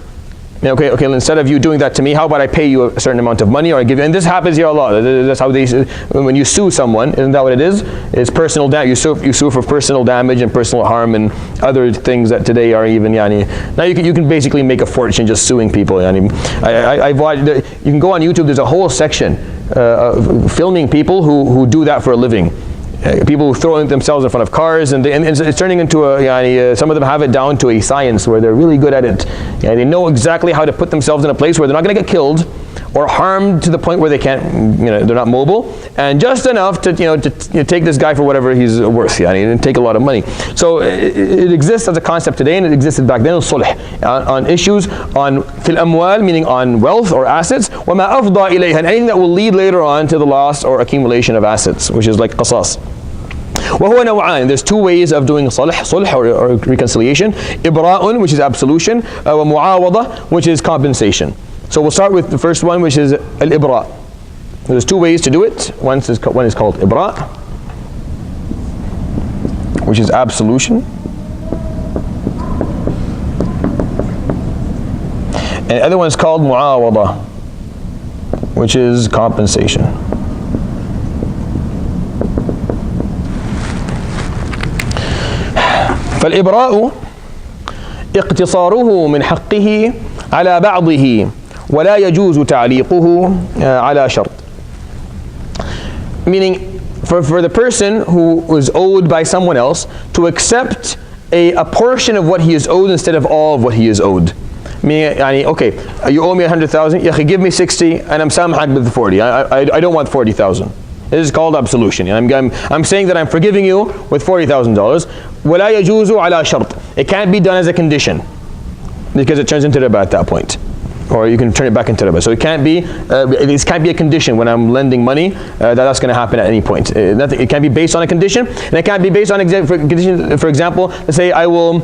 Okay, instead of you doing that to me, how about I pay you a certain amount of money, or I give you, and this happens here a lot. That's how when you sue someone, isn't that what it is? It's personal damage. You sue for personal damage and personal harm and other things that today are even, now you can basically make a fortune just suing people. I've watched, you can go on YouTube, there's a whole section filming people who do that for a living. People throwing themselves in front of cars, and it's turning into some of them have it down to a science where they're really good at it. They know exactly how to put themselves in a place where they're not going to get killed or harmed to the point where they can't, they're not mobile, and just enough to take this guy for whatever he's worth, and take a lot of money. So it exists as a concept today, and it existed back then, sulh, on issues on fil amwal, meaning on wealth or assets, وَمَا أَفْضَى إِلَيْهَا, and anything that will lead later on to the loss or accumulation of assets, which is like qasas. وَهُوَ نَوْعَانِ, there's two ways of doing sulh or reconciliation. إِبْرَاءٌ, which is absolution, وَمُعَاوَضَةٌ, which is compensation. So we'll start with the first one, which is al-ibra. There's two ways to do it. One is called ibra, which is absolution, and the other one is called mu'awada, which is compensation. فالإبراء اقتصاره من حقه على بعضه ولا يجوز تعليقه على شرط. Meaning, for the person who was owed by someone else to accept a portion of what he is owed instead of all of what he is owed. Meaning, okay, you owe me 100,000, give me 60, and I'm samahak with the 40. I don't want 40,000. This is called absolution. I'm saying that I'm forgiving you with $40,000. وَلَا يَجُوزُ عَلَى شَرْط. It can't be done as a condition, because it turns into riba at that point. Or you can turn it back into riba. So it can't be, this can't be a condition when I'm lending money, that's going to happen at any point. It can't be based on a condition, and it can't be based on condition. For example, let's say I will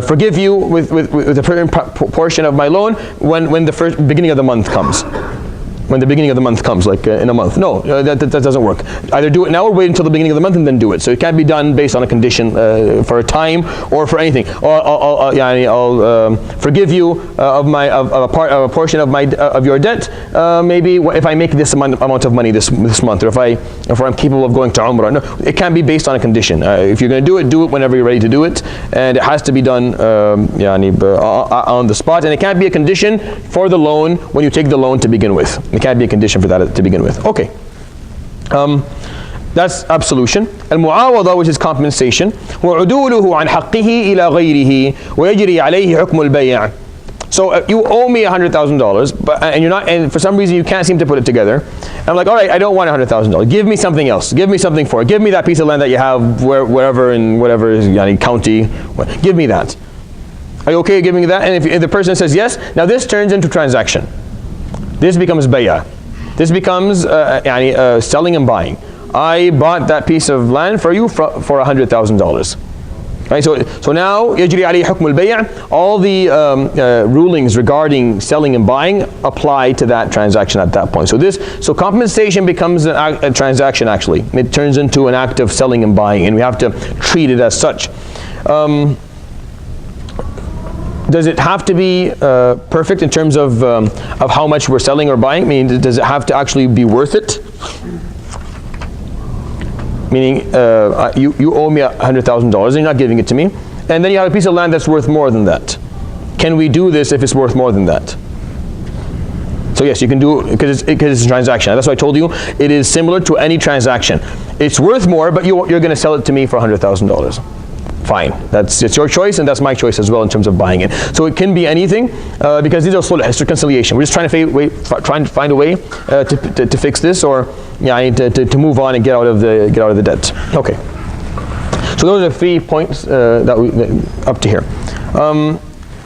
forgive you with a certain portion of my loan when the first beginning of the month comes. When the beginning of the month comes, like in a month. No, that doesn't work. Either do it now or wait until the beginning of the month and then do it. So it can't be done based on a condition for a time or for anything. I'll forgive you of a portion of your debt. Maybe if I make this amount of money this month, or if I'm capable of going to Umrah. No, it can't be based on a condition. If you're going to do it whenever you're ready to do it, and it has to be done on the spot. And it can't be a condition for the loan when you take the loan to begin with. It can't be a condition for that to begin with. Okay. That's absolution. المعاوضة, which is compensation. وعدوله عن حقه إلى غيره ويجري عليه حكم البيع. So you owe me $100,000, but and you're not, and for some reason you can't seem to put it together. I'm like, all right, I don't want $100,000. Give me something else. Give me something for it. Give me that piece of land that you have wherever in whatever county. Give me that. Are you okay giving me that? And if the person says yes, now this turns into transaction. This becomes bay'ah. This becomes selling and buying. I bought that piece of land for you for $100,000. Right, so now يجري عليه حكم البيع. All the rulings regarding selling and buying apply to that transaction at that point. So compensation becomes a transaction actually. It turns into an act of selling and buying, and we have to treat it as such. Does it have to be perfect in terms of how much we're selling or buying? I mean, does it have to actually be worth it? Meaning, you owe me $100,000 and you're not giving it to me, and then you have a piece of land that's worth more than that. Can we do this if it's worth more than that? So yes, you can do it because it's a transaction. That's why I told you it is similar to any transaction. It's worth more, but you're going to sell it to me for $100,000. Fine, it's your choice, and that's my choice as well in terms of buying it. So it can be anything because these are sulh, it's reconciliation. We're just trying to find a way to fix this, or to move on and get out of the debt. Okay. So those are 3 points that we up to here.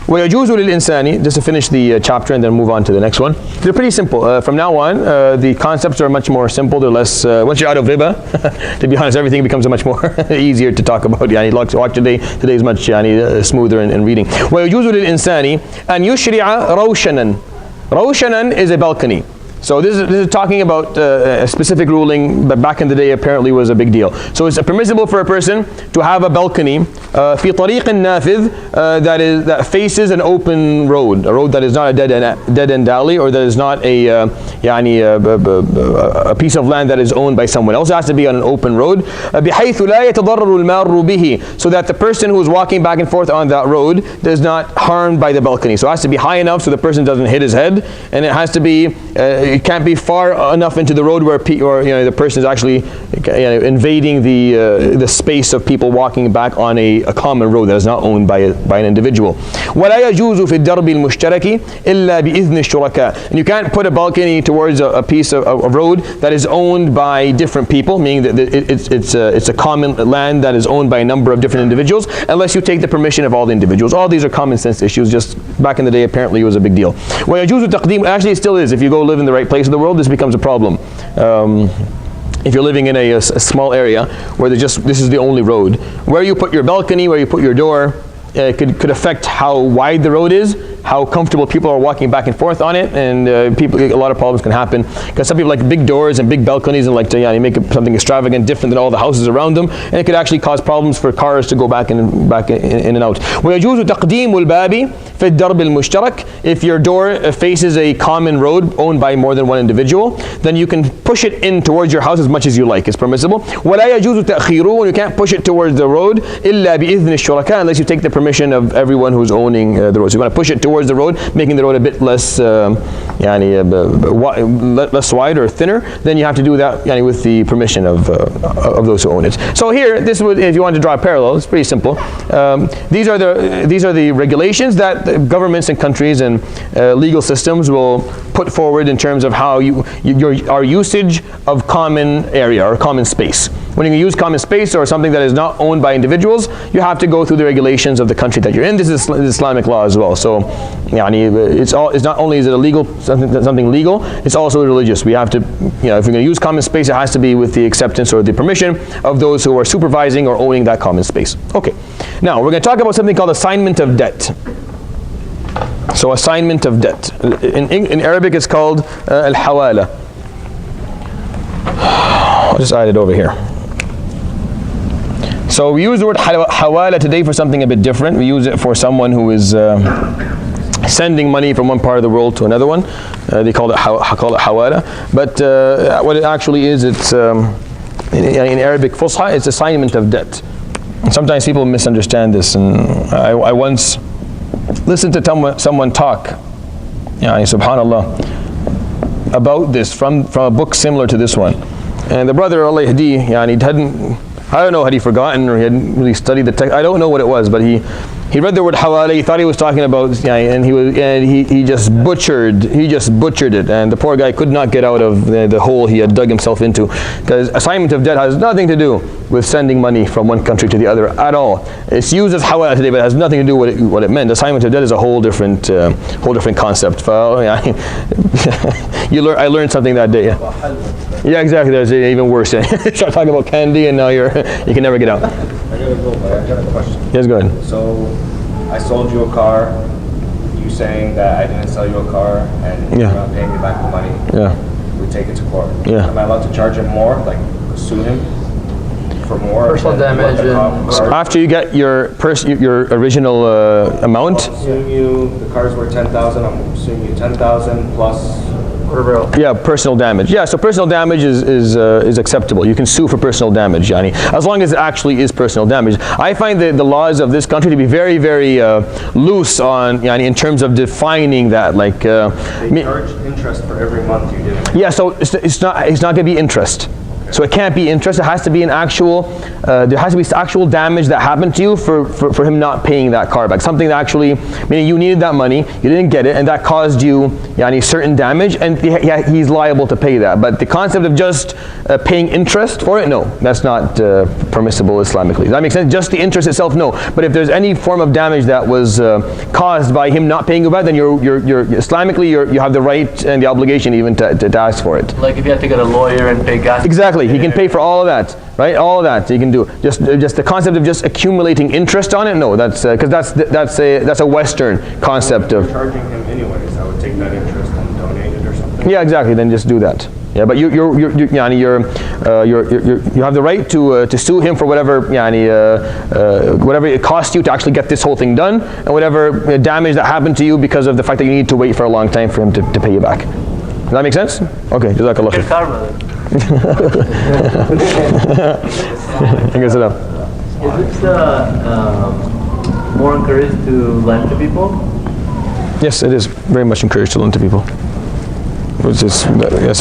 وَيَجُوزُ لِلْإِنسَانِ, just to finish the chapter and then move on to the next one. They're pretty simple. From now on, the concepts are much more simple. They're less, once you're out of riba, to be honest, everything becomes much more easier to talk about. Watch today is much smoother in reading. وَيَجُوزُ لِلْإِنسَانِ أَنْ يُشْرِعَ رَوْشَنًا. Roshanan is a balcony. So this is talking about a specific ruling, but back in the day apparently was a big deal. So it's permissible for a person to have a balcony في طريق نافذ that faces an open road, a road that is not a dead end alley, or that is not a piece of land that is owned by someone else. It has to be on an open road. بحيث لا يتضرر المار به, so that the person who is walking back and forth on that road is not harmed by the balcony. So it has to be high enough so the person doesn't hit his head, and it has to be it can't be far enough into the road where the person is actually invading the space of people walking back on a common road that is not owned by an individual. ولا يجوز في الدرب المشترك إلا بإذن الشركاء. And you can't put a balcony towards a piece of road that is owned by different people, meaning that it's a common land that is owned by a number of different individuals, unless you take the permission of all the individuals. All these are common sense issues. Just back in the day, apparently it was a big deal. ويجوز تقديم, actually it still is. If you go live in the right place of the world, this becomes a problem. If you're living in a small area where this is the only road, where you put your balcony, where you put your door, could affect how wide the road is, how comfortable people are walking back and forth on it, and a lot of problems can happen because some people like big doors and big balconies and like to make something extravagant, different than all the houses around them, and it could actually cause problems for cars to go back in and out. ويجوز تقديم الباب في الدرب المشترك. If your door faces a common road owned by more than one individual, then you can push it in towards your house as much as you like. It's permissible. ولا يجوز تأخيره, and you can't push it towards the road إلا بإذن الشركاء, unless you take the permission of everyone who's owning the road. So you want to push it towards the road, making the road a bit less less wide or thinner, then you have to do that with the permission of those who own it. So here, this would, if you want to draw a parallel, it's pretty simple. These are the regulations that the governments and countries and legal systems will put forward in terms of how our usage of common area or common space. When you use common space or something that is not owned by individuals, you have to go through the regulations of the country that you're in. This is Islamic law as well. So, it's not only is it illegal, something legal, it's also religious. We have to, if you're going to use common space, it has to be with the acceptance or the permission of those who are supervising or owning that common space. Okay. Now we're going to talk about something called assignment of debt. So assignment of debt. In Arabic, it's called al-hawala. I'll just add it over here. So we use the word hawala today for something a bit different. We use it for someone who is sending money from one part of the world to another one. They call it hawala. But what it actually is, it's in Arabic Fusha, it's assignment of debt. And sometimes people misunderstand this. And I once listened to someone talk, subhanallah, about this from a book similar to this one. And the brother, Allah yahdi, yani hadn't, I don't know, had he forgotten or he hadn't really studied the text. I don't know what it was, but he read the word hawala. He thought he was talking about, and he just butchered it. And the poor guy could not get out of the hole he had dug himself into, because assignment of debt has nothing to do with sending money from one country to the other at all. It's used as hawala today, but it has nothing to do with what it meant. Assignment of debt is a whole different concept. I learned something that day. Yeah, exactly. That's even worse. Start talking about candy, and now you can never get out. I gotta go, but I got a question. Yes, go ahead. So, I sold you a car. You saying that I didn't sell you a car, and you're not paying me back the money. Yeah. We take it to court. Yeah. Am I allowed to charge him more, like sue him for more? Personal damage So after you get your original amount. I'm suing you. The car's worth 10,000. I'm suing you 10,000 plus. Yeah, personal damage. Yeah, so personal damage is acceptable. You can sue for personal damage, yani, as long as it actually is personal damage. I find the laws of this country to be very, very loose on, yani, in terms of defining that. Like, They charge interest for every month you didn't. yeah, so it's not going to be interest. So it can't be interest. It has to be an actual. There has to be actual damage that happened to you for him not paying that car back. Something that actually, meaning you needed that money, you didn't get it, and that caused you certain damage, and he's liable to pay that. But the concept of just paying interest for it, no, that's not permissible Islamically. Does that make sense? Just the interest itself, no. But if there's any form of damage that was caused by him not paying you back, then you're Islamically you have the right and the obligation even to ask for it. Like if you have to get a lawyer and pay gas. Exactly. He can pay for all of that, right? All of that he can do. Just the concept of just accumulating interest on it. No, that's because that's a Western concept of. Charging him anyways. I would take that interest and donate it or something. Yeah, exactly. Then just do that. Yeah, but you have the right to sue him for whatever whatever it costs you to actually get this whole thing done, and whatever damage that happened to you because of the fact that you need to wait for a long time for him to pay you back. Does that make sense? Okay, jazakallah khair. Karma. Is it more encouraged to lend to people? Yes, it is very much encouraged to lend to people. Which is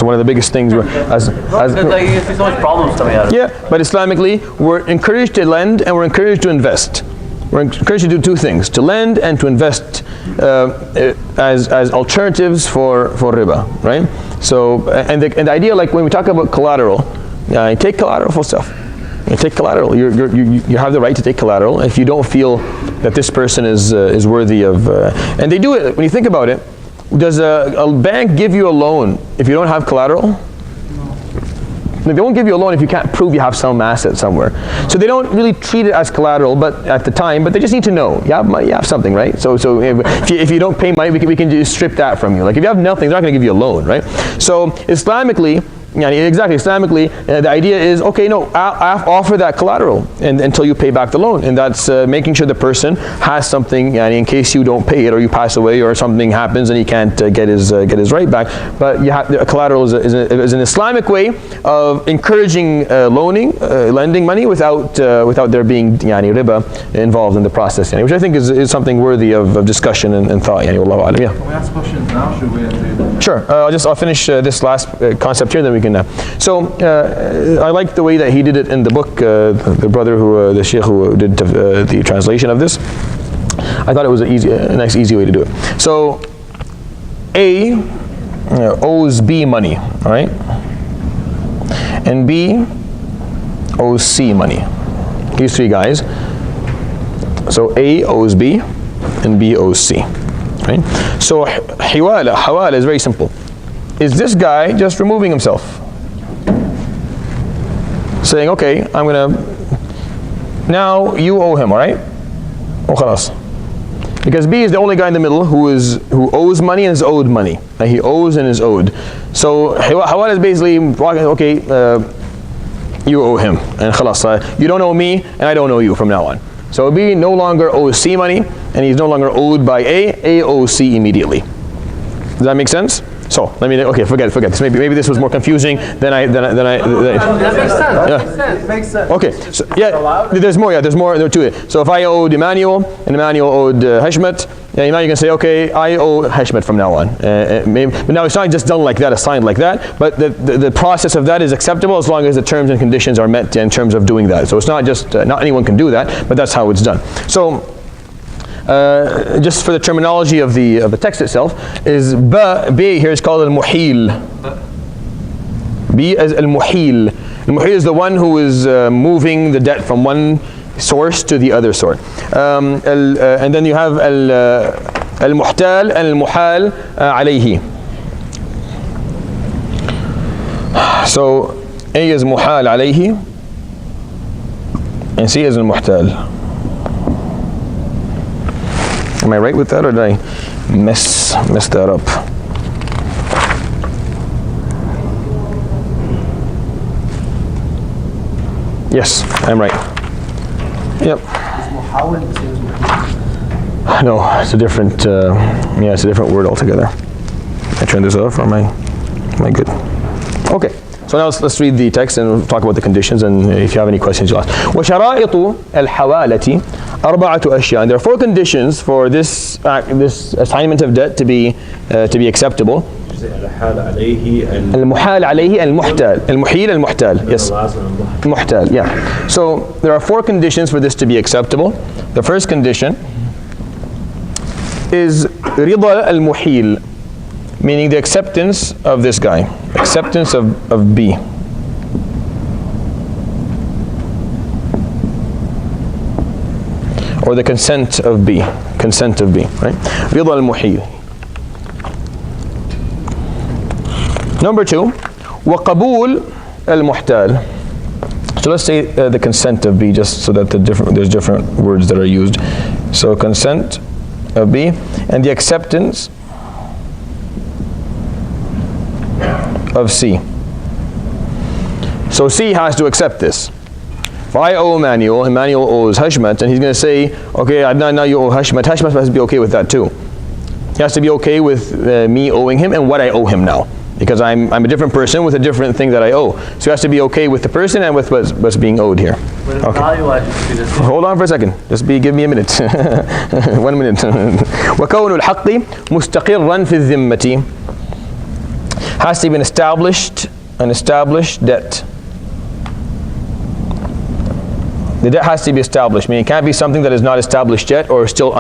one of the biggest things. Because like, you see so much problems coming out of it. Yeah, but Islamically, we're encouraged to lend and we're encouraged to invest. We're encouraged to do two things: to lend and to invest as alternatives for riba, right? So, and the idea, like when we talk about collateral, you take collateral for stuff. You take collateral. You have the right to take collateral if you don't feel that this person is worthy of. And they do it when you think about it. Does a bank give you a loan if you don't have collateral? No. They won't give you a loan if you can't prove you have some asset somewhere. So they don't really treat it as collateral, but at the time, but they just need to know you have something, right? So if you don't pay money, we can just strip that from you. Like if you have nothing, they're not going to give you a loan, right? So Islamically. Yeah, exactly. Islamically, the idea is, okay, no, offer that collateral until you pay back the loan, and that's making sure the person has something, in case you don't pay it or you pass away or something happens and he can't get his right back. But you have collateral is an Islamic way of encouraging lending money without there being riba involved in the process, which I think is something worthy of discussion and thought. Wallahu alam. Yeah. Can we ask questions now? Should we? Sure. I'll finish this last concept here, then we can. So I like the way that he did it in the book. The brother the sheikh who did the translation of this. I thought it was a nice, easy way to do it. So A owes B money, all right, and B owes C money. These three guys. So A owes B, and B owes C. Right? So hawala is very simple. Is this guy just removing himself? Saying, okay, I'm gonna, now you owe him, all right? Oh, khalas. Because B is the only guy in the middle who owes money and is owed money. And he owes and is owed. So hawala is basically, okay, you owe him, and khalas. You don't owe me, and I don't owe you from now on. So B no longer owes C money, and he's no longer owed by A owes C immediately. Does that make sense? So forget this. Maybe this was more confusing than I. That makes sense. Yeah. It makes sense. Okay. So, yeah. There's more. Yeah. There's more to it. So if I owed Emmanuel and Emmanuel owed Hashmat, Yeah, now you can say, okay, I owe Hashmat from now on. But now it's not just done like that, assigned like that, but the process of that is acceptable as long as the terms and conditions are met in terms of doing that. So it's not just, not anyone can do that, but that's how it's done. So, just for the terminology of the text itself, is B here is called al-muhil. B is al-muhil. Al-muhil is the one who is moving the debt from one source to the other source. And then you have al-muhtal and al-muhal alayhi. So A is muhal alayhi and C is al-muhtal. Am I right with that, or did I mess that up? Yes, I'm right. Yep. No, it's a different. Yeah, it's a different word altogether. I turn this off, or am I good? Okay. So now let's read the text and we'll talk about the conditions, and if you have any questions, you'll ask. وشرائط الحوالة أربعة أشياء. And there are 4 conditions for this assignment of debt to be acceptable. المحال عليه المحتال. المحيل المحتال. Yes. المحتال. Yeah. So there are 4 conditions for this to be acceptable. The first condition is رضا المحيل, meaning the acceptance of this guy, acceptance of B. Or the consent of B, right? رضا المحيل. Number 2, وقبول المحتال. So let's say the consent of B, just so that there's different words that are used. So consent of B and the acceptance of C. So C has to accept this. If I owe Emmanuel, Emmanuel owes Hashmat, and he's going to say, okay, now you owe Hashmat. Hashmat has to be okay with that too. He has to be okay with me owing him and what I owe him now, because I'm a different person with a different thing that I owe. So he has to be okay with the person and with what's being owed here. Okay. Hold on for a second. Give me a minute. 1 minute. وكون الحق مستقرا في الذمة. Has to be an established debt. The debt has to be established, meaning it can't be something that is not established yet or still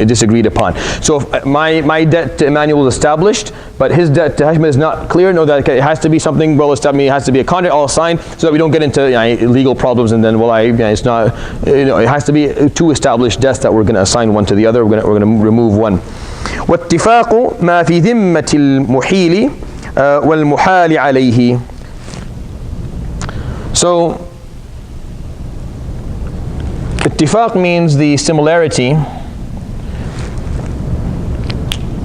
disagreed upon. So if my debt to Emmanuel is established, but his debt to Hashmat is not clear, no, that it has to be something well established. It has to be a contract all signed, so that we don't get into legal problems and then it's not. It has to be 2 established debts that we're going to assign one to the other. We're going to remove one. واتفاق ما في ذمة المحيل والمحال عليه. So ittifaq means the similarity.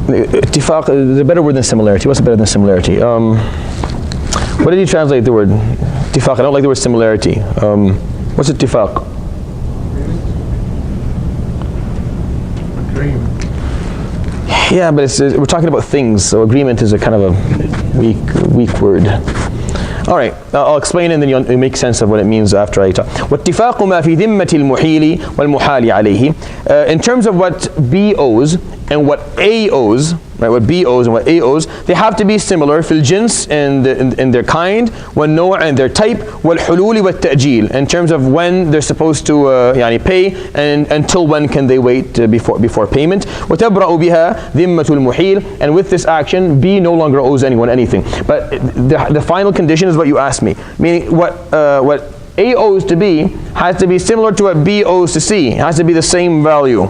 Ittifaq is a better word than similarity. What's better than similarity? What did you translate the word ittifaq? I don't like the word similarity. What's ittifaq? Yeah, but we're talking about things, so agreement is a kind of a weak word. All right, I'll explain and then you'll make sense of what it means after I talk. واتفاق ما في ذمة المحيل والمحال عليه. In terms of what B owes and what A owes, right? What B owes and what A owes, they have to be similar. في الجنس in their kind, والنوع and their type, والحلول والتأجيل in terms of when they're supposed to pay and until when can they wait before payment. وتبرأ بها ذمة المحيل, and with this action B no longer owes anyone anything. But the final condition is what you asked me, meaning what A owes to B has to be similar to what B owes to C. It has to be the same value.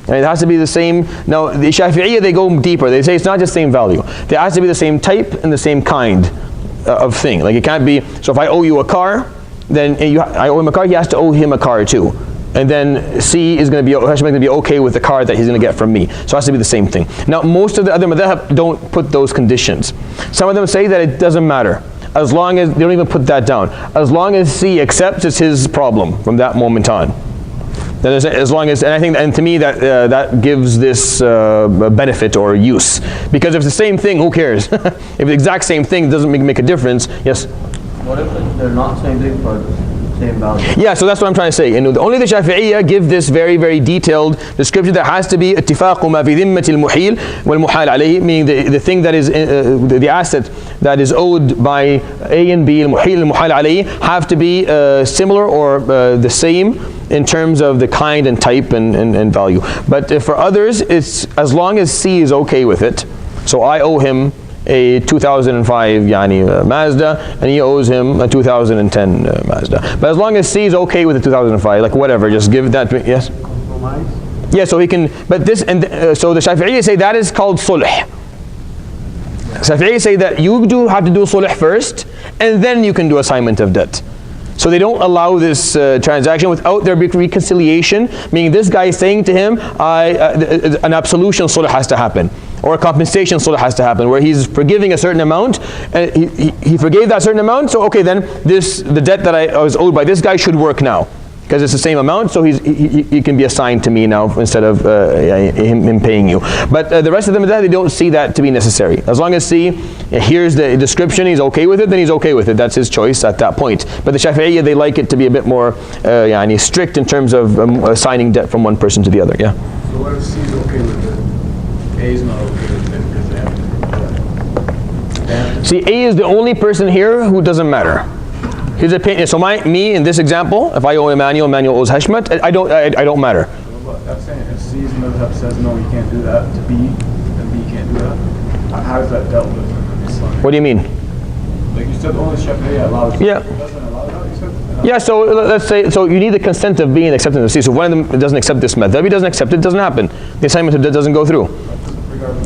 And it has to be the same. Now the Shafi'iyya, they go deeper. They say it's not just same value. There has to be the same type and the same kind of thing. Like it can't be, so if I owe you a car, then I owe him a car, he has to owe him a car too. And then C is going to be, Hashmat is going to be okay with the car that he's going to get from me. So it has to be the same thing. Now most of the other madhab don't put those conditions. Some of them say that it doesn't matter. As long as, they don't even put that down. As long as C accepts, it's his problem from that moment on. As long as, and I think, and to me that gives this benefit or use, because if it's the same thing, who cares? If the exact same thing doesn't make a difference, yes. What if they're not same thing, but Same value. Yeah, so that's what I'm trying to say. And only the Shafi'iyya give this very, very detailed description that has to be اتفاق ما في ذمة المحيل والمحال عليه, meaning the thing that is, the asset that is owed by A and B, المحيل المحال عليه, have to be similar or the same in terms of the kind and type and value. But for others, it's as long as C is okay with it. So I owe him a 2005 Mazda, and he owes him a 2010 Mazda. But as long as C is okay with the 2005, like whatever, just give that to me. Yes? Compromise? Yeah, so he can, but this, and so the Shafi'iyya say that is called sulh. Shafi'iyya say that you do have to do sulh first, and then you can do assignment of debt. So they don't allow this transaction without there being reconciliation, meaning this guy is saying to him, an absolution sulh has to happen, or a compensation sulh has to happen, where he's forgiving a certain amount, and he forgave that certain amount, so okay, then the debt that I was owed by this guy should work now, because it's the same amount, so he can be assigned to me now instead of him paying you. But the rest of them, they don't see that to be necessary. As long as C hears the description, he's okay with it, then he's okay with it. That's his choice at that point. But the Shafi'iyya, they like it to be a bit more strict in terms of assigning debt from one person to the other. Yeah. So what if C is okay with it? A is not okay with it because they have to. See, A is the only person here who doesn't matter. His opinion. So me in this example, if I owe Emmanuel, Emmanuel owes Hashmat, I don't matter. I'm saying if C's madhab says no, you can't do that to B, and B can't do that, how is that dealt with in Islam? What do you mean? Like you said, only Shafi'iyya allows it. Yeah. It doesn't allow that, you said? Yeah, so let's say, so you need the consent of B and acceptance of C. So if one of them doesn't accept this madhab, he doesn't accept it, doesn't happen. The assignment of debt doesn't go through.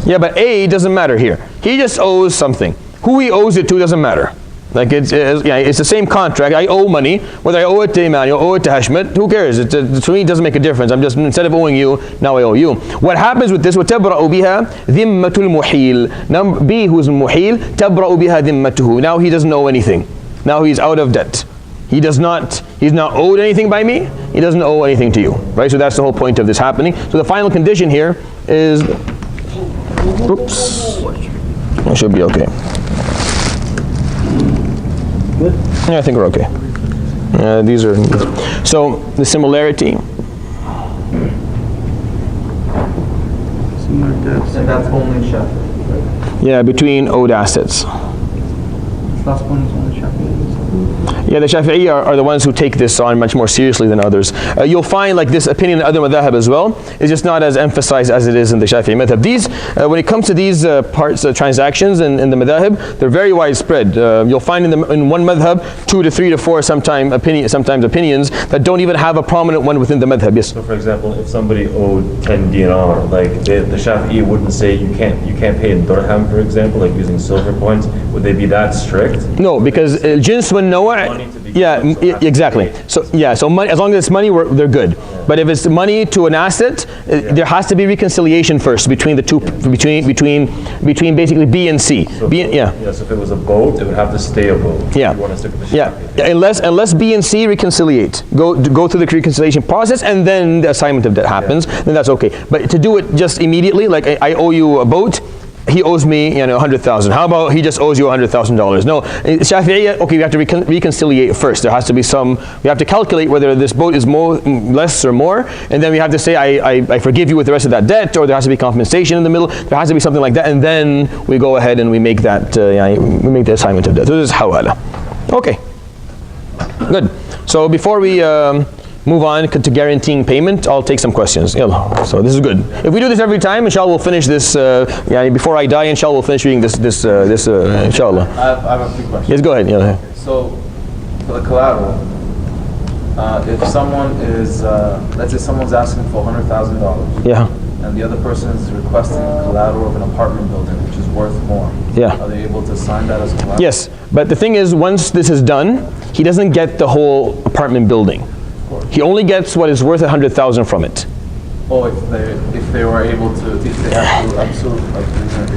Yeah, but A doesn't matter here. He just owes something. Who he owes it to doesn't matter. Like it's the same contract. I owe money, whether I owe it to Emmanuel, owe it to Hashmat, who cares? To me, it doesn't make a difference. I'm just, instead of owing you, now I owe you. What happens with this? وَتَبْرَأُ بِهَا ذِمَّةُ الْمُحِيلِ. Now B, who's muhil, تَبْرَأُ بِهَا ذِمَّتُهُ. Now he doesn't owe anything. Now he's out of debt. He's not owed anything by me. He doesn't owe anything to you, right? So that's the whole point of this happening. So the final condition here is, oops, it should be okay. Good? Yeah, I think we're okay. These are, so the similarity. And that's only Shafi'i, right? Yeah, between owed assets. This last one is only Shafi'i. Yeah, the Shafi'i are the ones who take this on much more seriously than others. You'll find like this opinion in other madhab as well. It's just not as emphasized as it is in the Shafi'i madhab. These, when it comes to these parts, transactions in the madhab, they're very widespread. You'll find in one madhab 2 to 3 to 4 sometimes opinions that don't even have a prominent one within the madhab. Yes. So for example, if somebody owed 10 dinar, like the Shafi'i wouldn't say you can't pay in dirham, for example, like using silver coins. Would they be that strict? No, because jins wa nawa', yeah, exactly. So yeah, so money, as long as it's money, they're good. But if it's money to an asset, there has to be reconciliation first between the two, between basically B and C. So Yeah, so if it was a boat, it would have to stay a boat. Yeah. You want to stick with the yeah. Shafi'i. Unless B and C reconciliate, go through the reconciliation process, and then the assignment of debt happens, then that's okay. But to do it just immediately, like I owe you a boat, he owes me, 100,000. How about he just owes you $100,000? No, Shafi'iyya, okay, we have to reconciliate first. There has to be we have to calculate whether this boat is less or more, and then we have to say, I forgive you with the rest of that debt, or there has to be compensation in the middle. There has to be something like that, and then we go ahead and we make that, we make the assignment of debt. So this is hawala. Okay, good. So before we move on to guaranteeing payment, I'll take some questions. Yalla. So this is good. If we do this every time, inshallah, we'll finish this. Before I die, inshallah, we'll finish reading this. Inshallah. I have a few questions. Yes, go ahead. Yeah. So, for the collateral, if someone is, let's say someone's asking for $100,000, Yeah. and the other person is requesting a collateral of an apartment building, which is worth more. Yeah. Are they able to sign that as collateral? Yes, but the thing is, once this is done, he doesn't get the whole apartment building. He only gets what is worth 100,000 from it. Oh, if they were able to, if they have to absolute.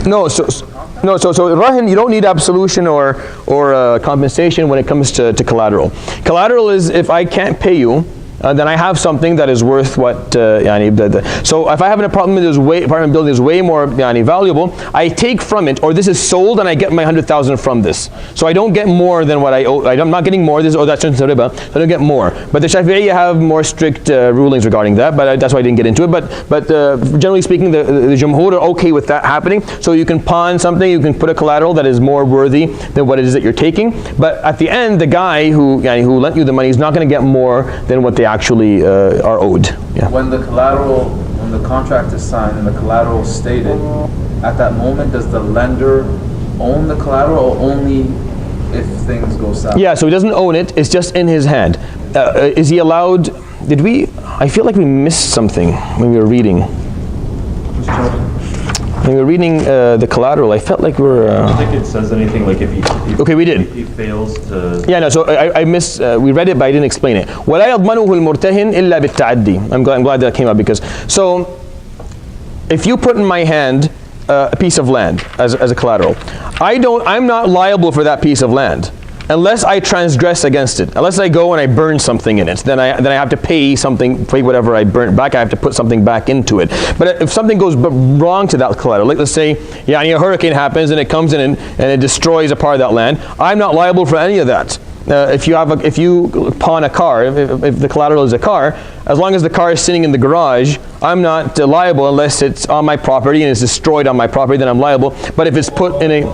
No, so Rahin, you don't need absolution or compensation when it comes to collateral. Collateral is if I can't pay you, then I have something that is worth what, so if I have an apartment building is way more valuable, I take from it, or this is sold and I get my 100,000 from this. So I don't get more than what I owe. I'm not getting more, that's riba, so I don't get more. But the Shafi'i have more strict rulings regarding that, but that's why I didn't get into it. But generally speaking, the Jumhur are okay with that happening. So you can pawn something, you can put a collateral that is more worthy than what it is that you're taking. But at the end, the guy who lent you the money is not going to get more than what they actually are owed. Yeah. When the contract is signed and the collateral is stated, at that moment, does the lender own the collateral, or only if things go south? Yeah, so he doesn't own it, it's just in his hand. Is he allowed, I feel like we missed something when we were reading. When we were reading the collateral, I felt like we were... I don't think it says anything like if he okay, we did. If he fails to... Yeah, no, so I missed, we read it, but I didn't explain it. وَلَا يَضْمَنُهُ الْمُرْتَهِنْ إِلَّا بِالتَّعَدِّي. I'm glad that came up, because... So, if you put in my hand a piece of land as a collateral, I'm not liable for that piece of land unless I transgress against it. Unless I go and I burn something in it, then I have to pay whatever I burnt back. I have to put something back into it. But if something goes wrong to that collateral, like let's say, a hurricane happens and it comes in and it destroys a part of that land, I'm not liable for any of that. If you pawn a car, if the collateral is a car, as long as the car is sitting in the garage, I'm not liable unless it's on my property and it's destroyed on my property. Then I'm liable. But if it's put in a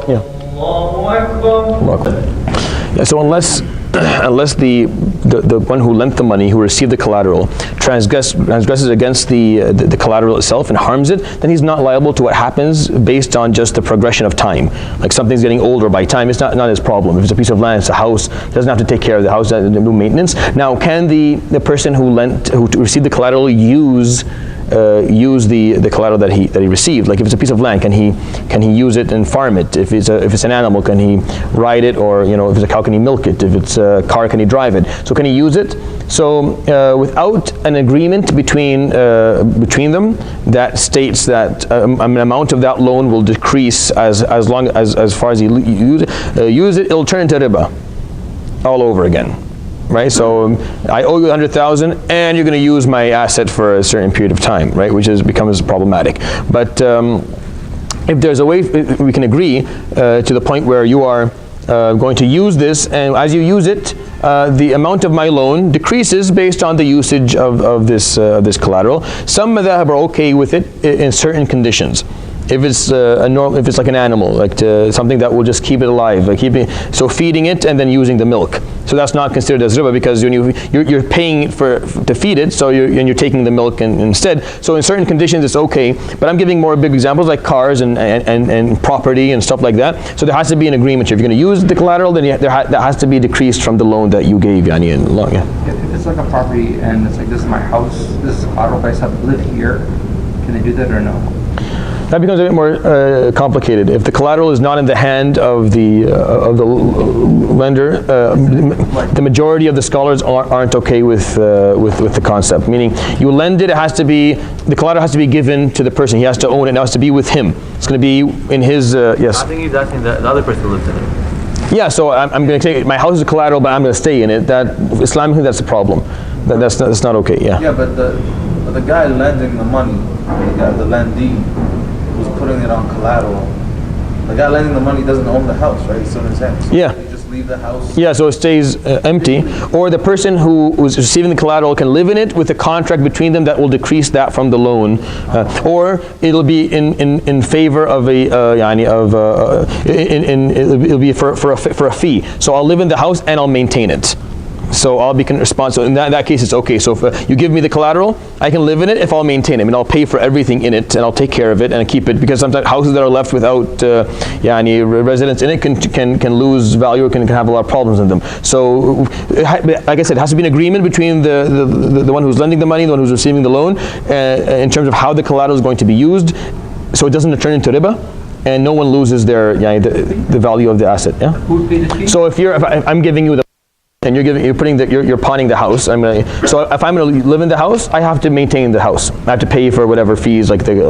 so unless the one who lent the money, who received the collateral, transgresses against the collateral itself and harms it, then he's not liable to what happens based on just the progression of time. Like something's getting older by time, it's not his problem. If it's a piece of land, it's a house, he doesn't have to take care of the house, doesn't do maintenance. Now, can the person who received the collateral use the collateral that he received? Like if it's a piece of land, can he use it and farm it? If it's an animal, can he ride it? Or if it's a cow, can he milk it? If it's a car, can he drive it? So can he use it? So without an agreement between them that states that an amount of that loan will decrease as far as he use it, it'll turn into riba all over again. Right, so I owe you 100,000, and you're going to use my asset for a certain period of time, right, which becomes problematic. But if there's a way we can agree to the point where you are going to use this, and as you use it, the amount of my loan decreases based on the usage of this collateral. Some madhab are okay with it in certain conditions. If it's if it's like an animal, like something that will just keep it alive, like so feeding it and then using the milk. So that's not considered as riba, because when you're paying to feed it, so you're taking the milk instead. So in certain conditions it's okay, but I'm giving more big examples like cars and property and stuff like that. So there has to be an agreement. If you're going to use the collateral, then that has to be decreased from the loan that you gave. If it's like a property and it's like, this is my house, this is collateral, but I have to live here, can they do that or no? That becomes a bit more complicated. If the collateral is not in the hand of the lender, the majority of the scholars aren't okay with the concept. Meaning, you lend it, the collateral has to be given to the person. He has to own it. It has to be with him. It's going to be in his. Yes. I think he's asking that the other person lives in it. Yeah. So I'm going to take my house is a collateral, but I'm going to stay in it. That Islamically, that's a problem. That's not okay. Yeah. Yeah, but the guy lending the money, the lendee, who's putting it on collateral, the guy lending the money doesn't own the house, right? It's still in his hands. So Yeah. you just leave the house. Yeah, so it stays empty. Or the person who was receiving the collateral can live in it with a contract between them that will decrease that from the loan. Or it'll be in favor of it'll be for a fee. So I'll live in the house and I'll maintain it. So I'll be responsible. In that case, it's okay. So if you give me the collateral, I can live in it if I'll maintain it. I mean, I'll pay for everything in it, and I'll take care of it and keep it, because sometimes houses that are left without residents in it can lose value, or can have a lot of problems in them. So, like I said, it has to be an agreement between the one who's lending the money and the one who's receiving the loan in terms of how the collateral is going to be used, so it doesn't turn into riba, and no one loses the value of the asset. Yeah. Who would pay the fee? So if I'm giving you the and you're pawning the house. So if I'm going to live in the house, I have to maintain the house. I have to pay for whatever fees, like the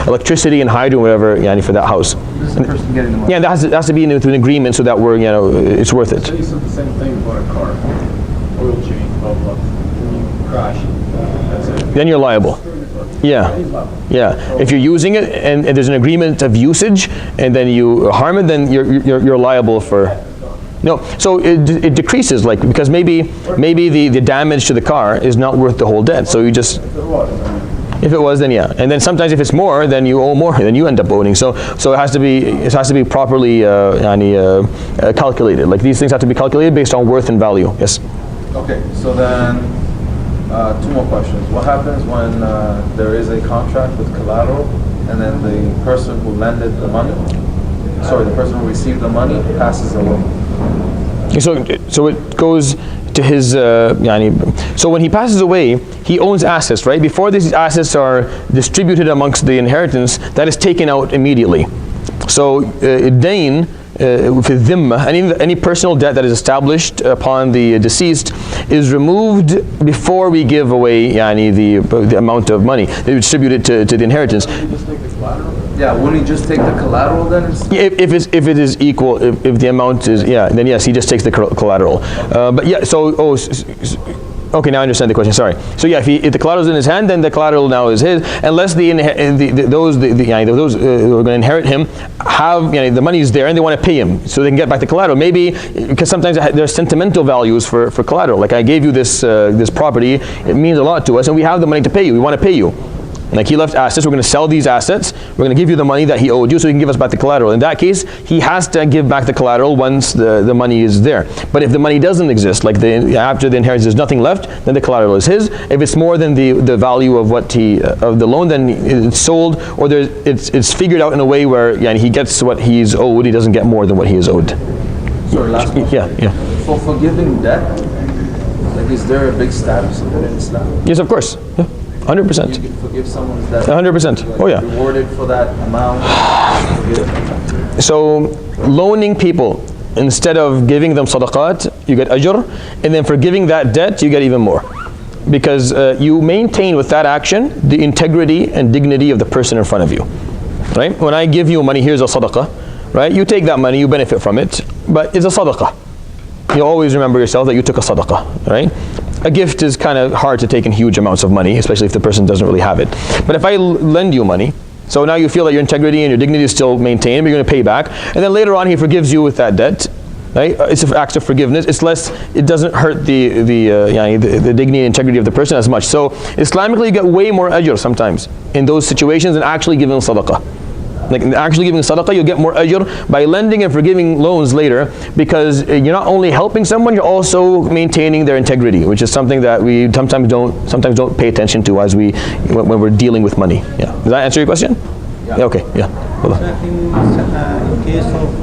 electricity and hydro, whatever, for that house. This is the person getting the money. Yeah, that has to be into an agreement so that it's worth it. So you said the same thing about a car, oil change, blah blah. Can you crash, that's it. Then you're liable. Yeah, yeah. If you're using it and there's an agreement of usage, and then you harm it, then you're liable for. No, so it decreases, like, because maybe the damage to the car is not worth the whole debt. So you just. If it was, then yeah. And then sometimes if it's more, then you owe more, then you end up owing. So it has to be properly calculated. Like, these things have to be calculated based on worth and value. Yes. Okay, so then two more questions. What happens when there is a contract with collateral, and then the person who lended the money, the person who received the money passes away? So it goes to his, so when he passes away, he owns assets, right? Before these assets are distributed amongst the inheritance, that is taken out immediately. So dain, any personal debt that is established upon the deceased is removed before we give away the amount of money. They distribute it to the inheritance. Yeah, wouldn't he just take the collateral then? If it is equal, if the amount is, then yes, he just takes the collateral. But yeah, okay, now I understand the question. Sorry. So yeah, if the collateral is in his hand, then the collateral now is his, unless those who are going to inherit him have the money is there and they want to pay him, so they can get back the collateral. Maybe because sometimes there's sentimental values for collateral. Like, I gave you this property, it means a lot to us, and we have the money to pay you. We want to pay you. Like, he left assets, we're going to sell these assets, we're going to give you the money that he owed you so he can give us back the collateral. In that case, he has to give back the collateral once the money is there. But if the money doesn't exist, like after the inheritance there's nothing left, then the collateral is his. If it's more than the value of what of the loan, then it's sold, or it's figured out in a way where he gets what he's owed, he doesn't get more than what he is owed. Sorry, last question. Yeah. For forgiving debt, like, is there a big status of it in Islam? Yes, of course. Yeah. 100%. You can forgive someone's debt. 100%. Oh yeah. Rewarded for that amount. So loaning people, instead of giving them sadaqat, you get ajr, and then for giving that debt, you get even more, because you maintain with that action the integrity and dignity of the person in front of you. Right? When I give you money, here's a sadaqah. Right? You take that money, you benefit from it, but it's a sadaqah. You always remember yourself that you took a sadaqah. Right? A gift is kind of hard to take in huge amounts of money, especially if the person doesn't really have it. But if I lend you money, so now you feel that your integrity and your dignity is still maintained, but you're going to pay back, and then later on he forgives you with that debt. Right? It's an act of forgiveness. It doesn't hurt the dignity and integrity of the person as much. So Islamically, you get way more ajr sometimes in those situations than actually giving sadaqah. Like, actually giving sadaqah, you'll get more ajr by lending and forgiving loans later, because you're not only helping someone, you're also maintaining their integrity, which is something that we sometimes don't pay attention to when we're dealing with money. Yeah. Does that answer your question? Yeah. Okay. Yeah. Hold on. In case of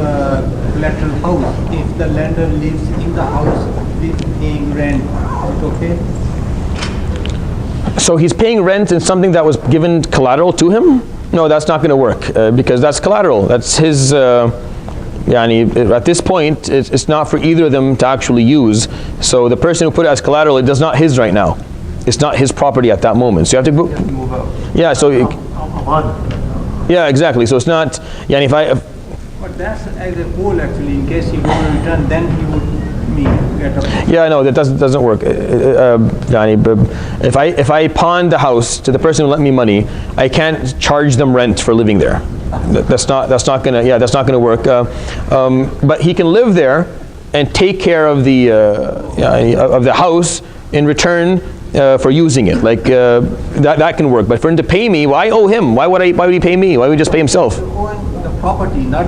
collateral house, if the lender lives in the house with paying rent, is it okay? So he's paying rent in something that was given collateral to him? No, that's not going to work, because that's collateral. That's his, at this point, it's not for either of them to actually use. So the person who put it as collateral, it's not his right now. It's not his property at that moment. So you have to move out. Yeah, so... yeah, exactly. So it's not... But that's as a whole, actually. In case he were to return, then he would get up. Yeah, no, that doesn't work. If I pawn the house to the person who lent me money, I can't charge them rent for living there. That's not gonna work. But he can live there and take care of the house in return for using it. Like that can work. But for him to pay me, well, I owe him. Why would he pay me? Why would he just pay himself? The property, not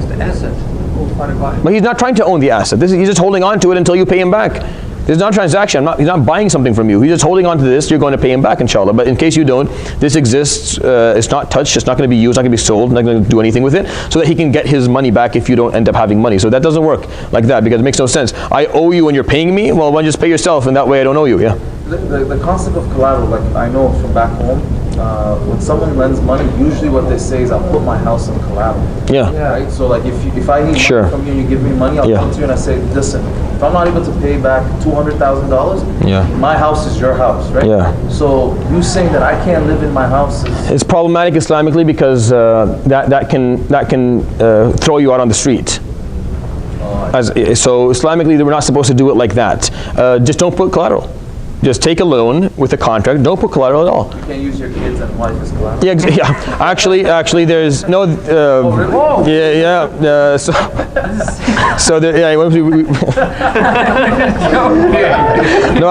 the asset. But he's not trying to own the asset. He's just holding on to it until you pay him back. This is not a transaction. He's not buying something from you. He's just holding on to this. You're going to pay him back, inshallah. But in case you don't, this exists. It's not touched. It's not going to be used. Not going to be sold. Not going to do anything with it, so that he can get his money back if you don't end up having money. So that doesn't work like that, because it makes no sense. I owe you and you're paying me. Well, why don't you just pay yourself, and that way I don't owe you. Yeah. The concept of collateral, like I know from back home, when someone lends money, usually what they say is, "I'll put my house in collateral." Yeah. Right. So like if I need money from you and you give me money, I'll come to you and I say, "Listen, if I'm not able to pay back $200,000, my house is your house, right?" Yeah. So you saying that I can't live in my house is problematic Islamically, because that can throw you out on the street. So Islamically, we're not supposed to do it like that. Just don't put collateral. just take a loan with a contract. Don't put collateral at all. You can't use your kids and wife as collateral. Yeah, yeah. Actually, there's no. So there, yeah. No,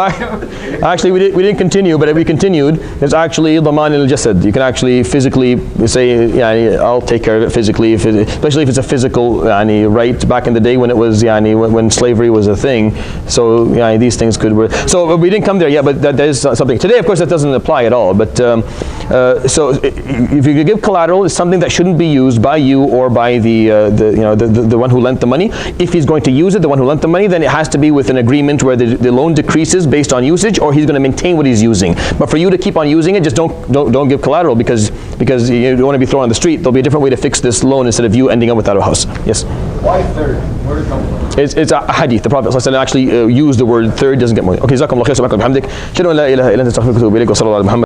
actually, we didn't continue, but if we continued, there's actually daman al-jasad. You can actually physically say, yeah, I'll take care of it physically, especially if it's a physical right back in the day when it was when slavery was a thing. So these things could work. So we didn't come there yet, but that is something. Today, of course, that doesn't apply at all. But so if you give collateral, it's something that shouldn't be used by you or by the one who lent the money. If he's going to use it, the one who lent the money, then it has to be with an agreement where the loan decreases based on usage, or he's going to maintain what he's using. But for you to keep on using it, just don't give collateral because you don't want to be thrown on the street. There'll be a different way to fix this loan instead of you ending up without a house. Yes. Why third? Where did it come from? It's a hadith. The Prophet ﷺ actually used the word third. Doesn't get more. Okay. Jazakumullah khair. Subhanakallah bihamdik. Shadu an la ilaha illa anta astaghfiruka wa atubu ilaik. Wa sallallahu ala Muhammad.